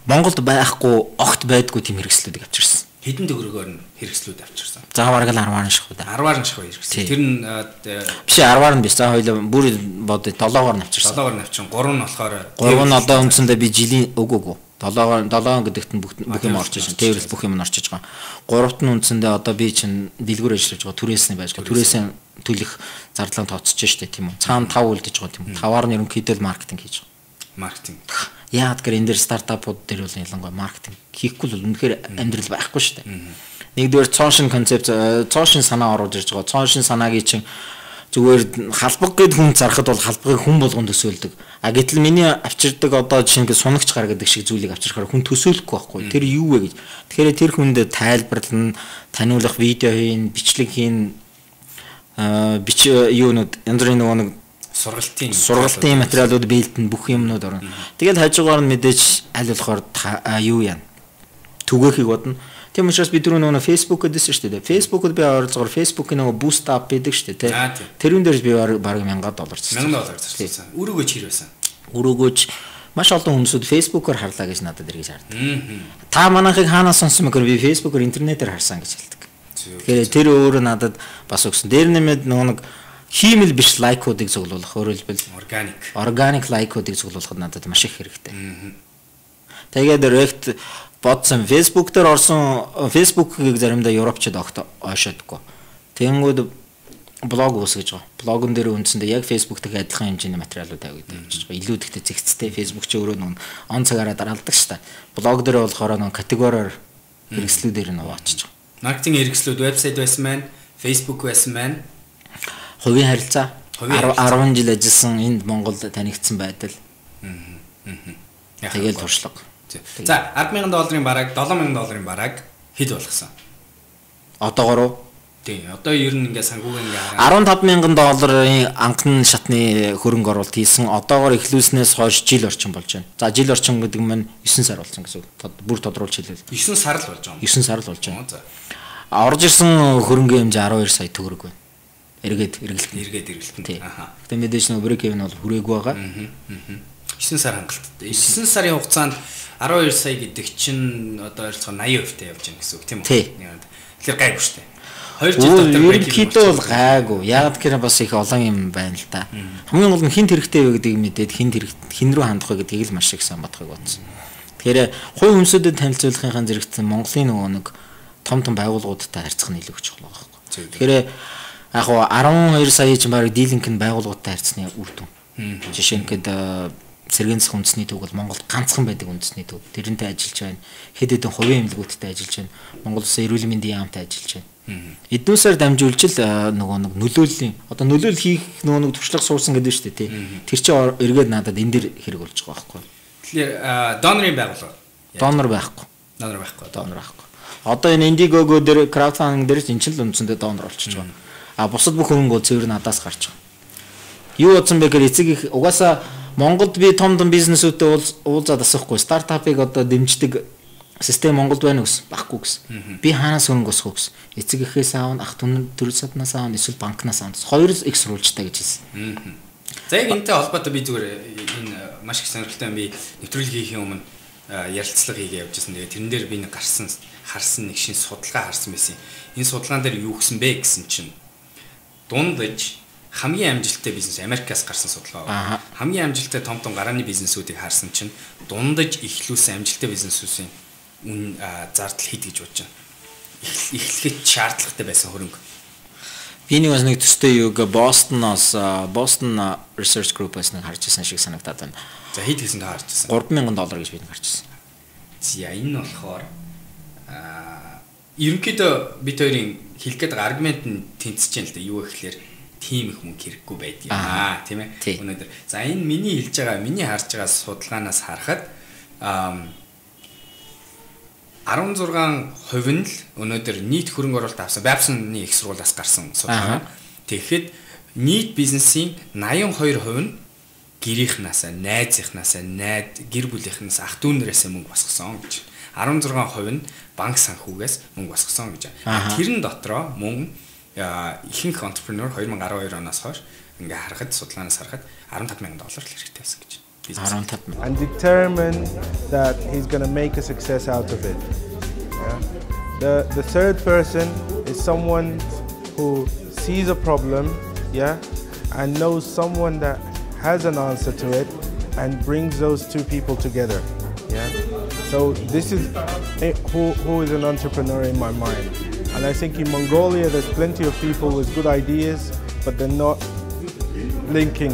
S2: Монголд байхгүй, огт байдгүй тийм хэрэгслүүдийг авчирсан.
S1: Хэдэн төгрөгөөр нь хэрэгслүүд авчирсан?
S2: За бараг л 10-аар нь шахав да.
S1: 10-аар нь шахав хэрэгсэн. Тэр нь
S2: биш 10-аар нь биш. За хоёул бүр бод 7-оор нь авчирсан.
S1: 7-оор нь авчин. 3 нь болохоор
S2: 3 нь одоо үндсэндээ би жилийн үгүй. 7 гэдэгт нь бүх юм орж иж, тээвэрлэл бүх юм нь орж иж байгаа. 3-т нь үндсэндээ одоо би чинь дэлгүүр ажиллаж байгаа түрээсний байж байгаа. Түрээсээ төлөх зардлаа тооцож штэ тийм үү. Цаана 5 үлдэж байгаа тийм үү. 5-аар нь ерөнхийдөө маркетинг хийж байгаа.
S1: Маркетинг.
S2: Яагаад гэхээр энэ дэр стартапууд дээр бол ялангуяа маркетинг хийхгүй л үнэхээр амьдрал байхгүй штэ. Нэгдүгээр цоошин концепт, цоошин санаа оруулж ирж байгаа. Цоошин санааг чинь зүгээр халбаг гэд хүн зарахад бол халбагыг хүн болгон төсөөлдөг. Гэтэл миний авчирдаг одоо жишээ нь сунагч гар гэдэг шиг зүйлийг авчирхаар хүн төсөөлөхгүй байхгүй. Тэр юу вэ гэж. Тэгэхээр тэр хүнд тайлбарлан, таниулах видео хийн, бичлэг хийн, юунууд янз бүрийн нэг сургалтын материалууд бэлдэн бүх юмнууд орно. Тэгэл хажуугаар нь мэдээж аль болохоор юу яа. Түгээхийг бодно. Тийм учраас бид түрүү нөгөө Facebook гэдсэн шүү дээ. Facebook-д би оролцоогоор Facebook-ийн нөгөө boost up гэдэг шүү дээ, тий. Тэрүүн дээр би баг $1,000 зарсан.
S1: $1,000 зарсан. Өрөөгөөч хэр байсан?
S2: Өрөөгөөч маш олон хүмүүсүүд Facebook-оор харлаа гэж надад эргэж хардаг. Та манайхыг хаанаас сонсон мэгэр би Facebook-оор интернетээр харсан гэж хэлдэг. Тэгэхээр тэр өөрөө надад бас өгсөн. Дээр нэмээд нөгөө нэг хиймэл биш лайкуудыг цуглуулах, өөрөөр хэлбэл organic лайкуудыг цуглуулахад надад маш их хэрэгтэй. Тэгээд direct бодсон Facebook дээр орсон Facebook-ийг заримдаа европчууд ойшоодгүй. Тэнгүүд блог үүсгэж байгаа. Блогон дээр үндсэндээ яг Facebook-тэй адилхан хэмжээний материалууд тавьдаг явж байгаа. Илүү ихтэй зэгцтэй Facebook ч өөрөө нэг он цагаараа дараалдаг шүү дээ. Блог дээр болохоор нэг категориор хэрэгслүүдээр нь уучиж байгаа.
S1: Маркетинг хэрэгслүүд вебсайт байсан маань, Facebook байсан маань.
S2: Хувийн харилцаа 10 жил ажилласан энд Монголд танигдсан байдал. Тэгэл туршлага.
S1: За $10,000 бараг $7,000 бараг хэд болгосон?
S2: Одоогоор
S1: тий. Одоо ер нь ингээ санхүүгийн
S2: $15,000 анхны шатны хөрөнгө оруулалт хийсэн. Одоогоор эхлүүлснээс хойш жил орчим болж байна. За жил орчим гэдэг нь 9 сар болсон гэсэн үг. Бүр тодруулж хэлвэл
S1: 9 сар л болж байгаа юм.
S2: 9 сар л болж байна. За. Орж ирсэн хөрөнгөний хэмжээ 12 сая төгрөг байна. Эргээд эргэлтэн. Аха. Гэтэ мэдээж нэг брейк ивэн бол хүрээгүй байгаа.
S1: 9 сар хангалттай. 9 сарын хугацаанд 12 сая гэдэг чинь одоо ойролцоогоор 80% та явж байгаа гэсэн үг тийм үү? Тэгэхээр гайгүй шүү дээ. 2 жил дотор
S2: ерөнхийдөө бол гайгүй. Яг тэгэхээр бас их олон юм байна л та. Хамгийн гол нь хинт хэрэгтэй вэ гэдгийг мэдээд хин рүү хандах вэ гэдгийг л маш их сайн бодохыг бодсон. Тэгэхээр хувь хүмүүсүүдэд танилцуулахын зэрэгцэн Монголын нөгөө нэг том байгууллагуудтай харьцах нь илүү чухал байгаа байхгүй. Тэгэхээр яг 12 сая ч баг дийлэнх нь байгууллагуудтай харьцны үр дүн. Жишээ нь Сэргийн засгийн үндэсний төв бол Монголд ганцхан байдаг үндэсний төв. Тэрнтэй ажиллаж байна. Хэд хэдэн хувийн эмнэлгүүдтэй ажиллаж байна. Монгол Улсын эрүүл мэндийн яамтай ажиллаж байна. Эднүүсээр дамжуулж л нөгөө нэг нөлөөллийн одоо нөлөөлөл хийх нөгөө нэг туршлага суурсан гэдэг шүү дээ тий. Тэр чинь эргээд надад энэ дэр хэрэг болж байгаа байхгүй.
S1: Тэгэхээр донорын байгууллага.
S2: Донор байхгүй. Донор байхгүй. Одоо энэ Indiegogo дээр краудфандинг дээр чинь л үндсэндээ донор болчихж байгаа. Бусад бүх хөрөнгө цэвэр надаас гарч байгаа. Юу бодсон бэ гэхээр эцэг их угаасаа Монголд би том бизнесүүдтэй уулзаад асахгүй стартапыг одоо дэмждэг систем Монголд байна гэсэн баггүй гэсэн. Би хаанаас хөрөнгө өсгөх гэсэн. Эцэг эхээс аав, ах дүү төрөл саднаас аав, эсвэл банкнаас аав. Хоёр их сурвалжтай гэж хэлсэн.
S1: За яг энэтэй холбоотой би зүгээр энэ маш их сонирхолтой юм. Би нэвтрүүлэг хийхийн өмнө ярилцлага хийгээ явж байсан. Тэгээ тэрэн дээр би нэг харсан нэг шин судалгаа харсан байсан. Энэ судалгаан дээр юу гэсэн бэ гэсэн чинь дундаж хамгийн амжилттай бизнес Америкаас гарсан судалгаа байна. Хамгийн амжилттай том гарааны бизнесүүдийг харсан чинь дундаж эхлүүлсэн амжилттай бизнесүүдийн үн зардал хэд гэж бодож байна. Эхлэхэд шаардлагатай байсан хөрөнгө.
S2: Би нэг төстэй юг Boston Research Group-аас нэг харж ирсэн шиг санагдаад байна.
S1: За хэд гэсэн та харж ирсэн?
S2: $3,000 гэж бид харж ирсэн.
S1: За энэ болохоор ерөнхийдөө бид хоёрын хэлэх гээд байгаа аргумент нь тэнцэж байна л да. Юу гэхээр тийм их мөнгө хэрэггүй байдгийг тийм ээ. Өнөөдөр за энэ миний харж байгаа судалгаанаас харахад 16% нь л өнөөдөр нийт хөрөнгө оруулалт авсан Babson-ы их сургуулиас гарсан судалгаа. Тэгэхэд нийт бизнесийн 82% нь гэрийнхнаасаа, найзынхнаасаа, гэр бүлийнхнээс ах дүү нэрээсээ мөнгө босгосон гэж. 16% нь банк санхүүгээс мөнгө босгосон гэж. Тэрэн дотроо мөн ихэнх entrepreneur 2012 оноос хойш ингээ харахад судалгаанаас харахад $15,000 л хэрэгтэй байсан гэж.
S3: And determined that he's going to make a success out of it. Yeah? The third person is someone who sees a problem, and knows someone that has an answer to it and brings those two people together. Yeah? So this is who is an entrepreneur in my mind. And I think in Mongolia there's plenty of people with good ideas, but they're not linking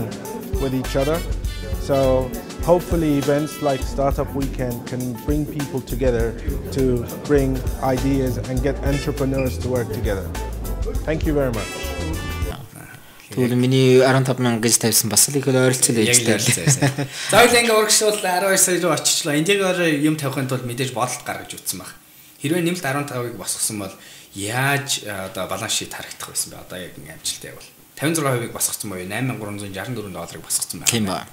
S3: with each other. So hopefully events like Startup Weekend can bring people together to bring ideas and get entrepreneurs to work together. Thank you very much.
S2: Тэгвэл миний 15,000 гэж тавьсан бас л их ойролцоо ээжтэй.
S1: За хоёул ингээ урагшуул 12 сая руу очичлаа. Эндийгээр юм тавихын тулд мэдээж бодолт гаргаж үзсэн баг. Хэрвээ нэмэлт 15%-ыг босгосон бол яаж одоо баланс шийт харагдах байсан бэ? Одоо яг ингээ амжилттай явал 56%-ыг босгосон боёо $8,364 босгосон байна. Тийм ба.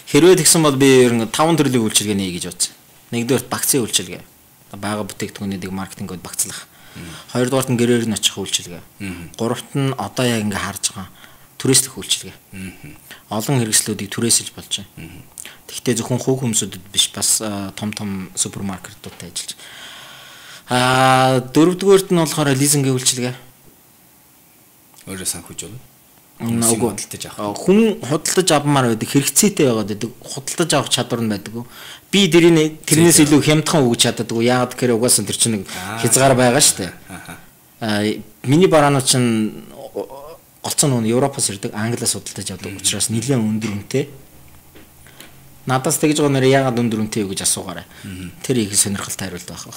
S1: Хэрвээ
S2: тэгсэн бол би ер нь 5 төрлийн үйлчилгээ нэ гэж бодсон. Нэгдүгээр багцын үйлчилгээ. Бага бүтээгдэхүүнүүдийг маркетингод багцлах. Хоёрдугаарт нь гэрээр нь очих үйлчилгээ. Гуравт нь одоо яг ингээ харж байгаа туристик үйлчилгээ. Олон хэрэгслүүдийг түрээсэлж болж байна. Тэгэхдээ зөвхөн хувь хүмүүсүүдэд биш бас том супермаркетуудад ажиллаж. Дөрөвдүгээрт нь болохоор лизингийн үйлчилгээ.
S1: Өөрөө санхүүж байна.
S2: Худалдаж авах. Хүн худалдаж авмаар байдаг, хэрэгцээтэй байгаад байдаг, худалдаж авах чадвар нь байдаг. Би тэрнээс илүү хямдхан өгч чаддаг. Яагаад гэхээр угаасаа тэр чинь нэг хязгаар байгаа шүү дээ. Миний бараанууд чинь голцоо нүүн Европоос ирдэг, Англиас худалдаж авдаг учраас нэлээд өндөр үнэтэй. Надаас тэгж байгаа нэр яагаад өндөр үнэтэй юу гэж асуугаарай. Тэр их сонирхолтой хариулт байх.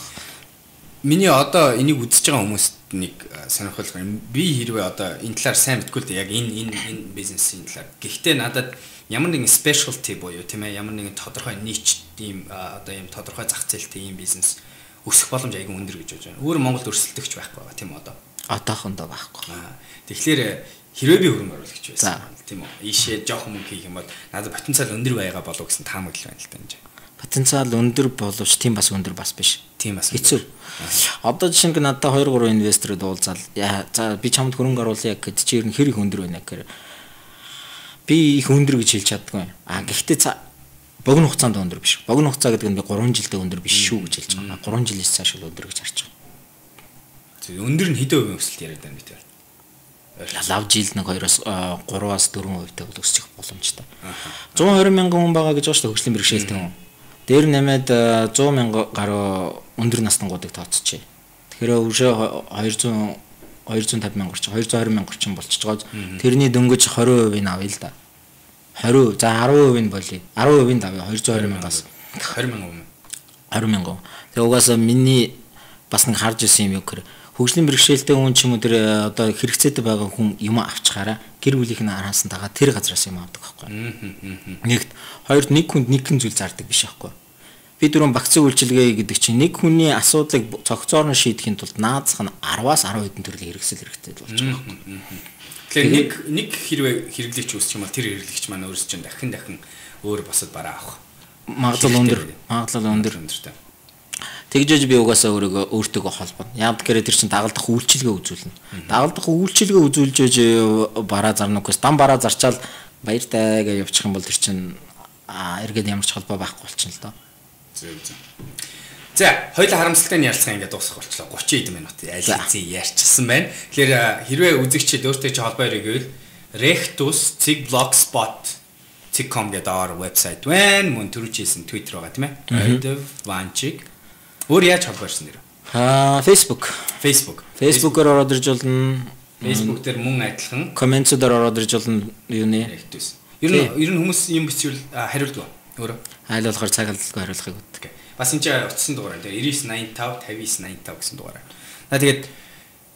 S1: Миний одоо энийг үзэж байгаа хүмүүст нэг сонирхол байна. Би хэрвээ одоо энэ талаар сайн мэдгүй л дээ яг энэ бизнесийн талаар. Гэхдээ надад ямар нэгэн specialty буюу тийм ээ ямар нэгэн тодорхой niche тийм одоо юм тодорхой зах зээлтэй ийм бизнес өсөх боломж айгүй өндөр гэж бодож байна. Өөр Монголд өрсөлдөгч байхгүй байгаа тийм одоо. Одоохондоо байхгүй. Тэгэхээр хэрвээ би хөрөнгө оруулагч байсан тийм үү. Ийшээ жоох мөнгө хийх юм бол надад потенциал өндөр байгаа болов гэсэн таамаглал байна л да.
S2: Потенциал өндөр боловч тийм бас өндөр бас биш. Тийм бас хэцүү. Одоо жишээ нь надад 2-3 инвесторд уулзаал. За би чамд хөрөнгө оруулъя гэхэд чи ер нь хэр их өндөр байна гэхээр би их өндөр гэж хэлж чаддгүй. Гэхдээ богино хугацаанд өндөр биш. Богино хугацаа гэдэг нь би 3 жилдээ өндөр биш шүү гэж хэлж байгаа. 3 жилээс цааш өндөр гэж харж байгаа.
S1: Зөв өндөр нь хэдэн хувийн өсөлт яриад байна бид байна.
S2: Лав жилд нэг 2-4% бол өсчих боломжтой. 120 мянган хүн байгаа гэж байна шүү дээ хөгжлийн бэрхшээлтэй хүн. Дээр нэмээд 100 мянга гаруй өндөр настангуудыг тооцчихъя. Тэгэхээр өвшөө 250 мянга орчим 220 мянга орчим болчихж байгаа. Тэрний дөнгөж 20% нь авъя л да. 20 за 10% нь болъё. 10% нь давъя 220 мянгаас
S1: 20 мянган.
S2: 20 мянган. Тэгээ угаасаа миний бас нэг харж ирсэн юм юу гэхээр хөгжлийн бэрхшээлтэй хүн ч юм уу тэр одоо хэрэгцээтэй байгаа хүн юм авчихаараа гэр бүлийнх нь араасан тагаа тэр газраас юм авдаг байхгүй. Нэгт хоёрт нэг хүнд нэг хэн зүйл зардаг биш байхгүй. Би дөрөв багцын үйлчилгээ гэдэг чинь нэг хүний асуудлыг цогцоор нь шийдэхин тулд наадсах нь 10-аас 10 хэдэн төрлийн хэрэгсэл хэрэгтэй болж байгаа байхгүй.
S1: Тэгэхээр нэг хэрвээ хэрэглэгч үүсчих юм бол тэр хэрэглэгч маань өөрөөс чинь дахин өөр босод бараа авах
S2: магадлал өндөр. Тэгжээж би угаасаа өөртөөгөө холбоно. Яг гэхээр тэр чинь дагалдах үйлчилгээ үзүүлнэ. Дагалдах үйлчилгээ үзүүлж бараа зарнаггүйс дан бараа зарчаал баяртай гэж явчих юм бол тэр чинь эргээд ямар ч холбоо байхгүй болчихно л доо.
S1: Зөв. За, хоёулаа харамсалтай нь ярилцсан ингээд дуусах болчлоо. 30 хэдэн минут аль хэзээ ярьчихсан байна. Тэгэхээр хэрвээ үзэгчид өөртөө чи холбоо ярих гэвэл rectus.blogspot.com гэдэг вебсайт байна. Мөн түрүүчээсэн Twitter байгаа тийм ээ. Oidev Vanchik. Өөр яаж холбоо ирсэн нэр? Facebook-оор
S2: ороод ирж болно.
S1: Facebook дээр мөн адилхан
S2: комментсуудаар ороод ирж болно юу нэ?
S1: Rectus. Ер нь хүмүүс юм бичвэл хариулдаг өөрөө.
S2: Айл болохоор цаг алдалгүй хариулахыг боддог.
S1: Бас энэ ч утсан дугаар. Тэгээ 9985 5985 гэсэн дугаар. Тэгээд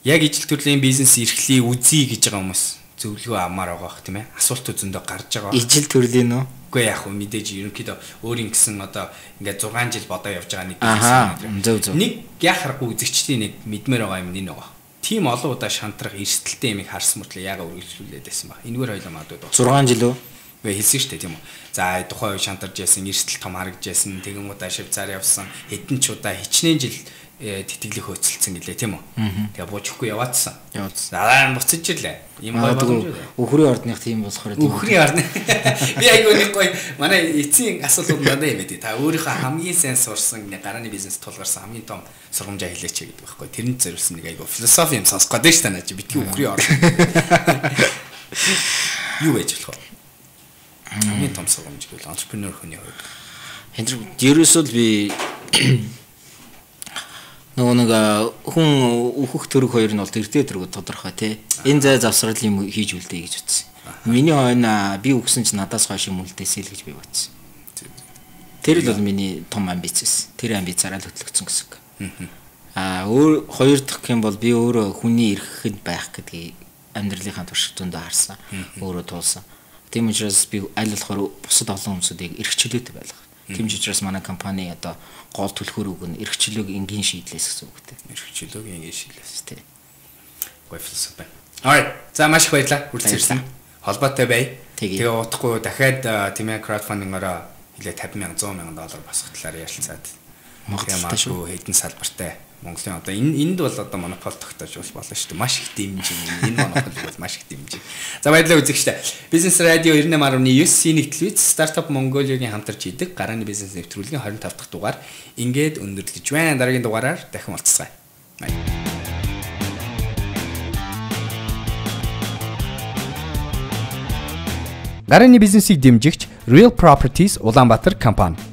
S1: яг ижил төрлийн бизнес эрхлээ үзье гэж байгаа хүмүүс зөвлөгөө авмаар байгаа бох тийм ээ. Асуултууд зөндөө гарч байгаа.
S2: Ижил төрлийн үү?
S1: Үгүй яг хөө мэдээж ерөнхийдөө өөрийн гэсэн одоо ингээд 6 жил бодоо явж байгаа нэг
S2: зөв.
S1: Нэг яг харахгүй үзэгчдийн нэг мэдмээр байгаа юм нэг байгаа. Тим олон удаа шантрах эрсдэлтэй юмыг харсан мөртлөө яага үргэлжлүүлээд байсан ба. Энэгээр хоёлаа мадууд байна.
S2: 6 жил үү?
S1: Гэ хэлсэн шүү дээ тийм үү. За тухайн үе шантарж яасан, эрсдэл том харагдж яасан, тэгэн удаа Швейцар явсан, хэдэн ч удаа хичнээн жил тэтгэлэг хөөцөлдсөн гэлээ тийм үү. Тэгээ буучихгүй яваадсан. За буцаж ирлээ. Ийм гой боломж үү?
S2: Өхрийн ордных тийм болохоор
S1: тийм. Өхрийн ордны. Би айгүй нэг гой манай эцсийн асуултууд надад юм ээ. Та өөрийнхөө хамгийн сайн сурсан гарааны бизнес тулгарсан хамгийн том сургамжаа хэлээч гэдэг байхгүй. Тэрэнд зориулсан нэг айгүй философи юм сонсох гээд шүү дээ наа чи битгий өхрийн орд. Юу гэж болох вэ? Хамгийн том сургамж гэвэл entrepreneur хүний хувьд.
S2: Энд ерөөсөө би нөгөө хүн өөхөх төрөх хоёр нь бол эрдээ төрөг тодорхой тий. Энэ зай завсрал юм хийж үлдээ гэж утсан. Миний хойно би өгсөн ч надаас хойш юм үлдээсэй л гэж би бодсон. Тэр л бол миний том амбицээс. Тэр амбицаараа л хөтлөгдсөн гэсэн үг. Өөр хоёр дахь юм бол би өөрөө хүний эрхэнд байх гэдгийг амьдралынхаа туршид зөндөө харсан. Өөрөө туулсан. Тийм учраас би аль болохоор бусад олон хүмүүсийг эрхчлөөтэй байлгах. Тийм учраас манай компани одоо гол түлхүүр үг нь эрхчлөөг энгийн шийдлээс гэсэн үг тийм.
S1: Эрхчлөөг энгийн шийдлээс тийм. Гой философи. Alright. За маш их баярлалаа. Хүрэлцээрсэн. Холбоотой бай. Тэгээ удахгүй дахиад тийм ээ краудфандингаараа хилээ 50,000 $100,000 босгох талаар ярилцаад. Магадгүй хэдэн салбартай Монголын одоо энд бол одоо монопол тогтоож болно шүү дээ. Маш их дэмжин. Энэ монопол бол маш их дэмжин. За баярлалаа үзэгчдээ. Бизнес радио 98.9 синий телевиз стартап Монголигийн хамтарч идэг гарааны бизнес нэвтрүүлгийн 25 дахь дугаар ингээд өндөрлөж байна. Дараагийн дугаараар дахин уулзцгаая. Гарааны бизнесийг дэмжигч Real Properties Улаанбаатар компани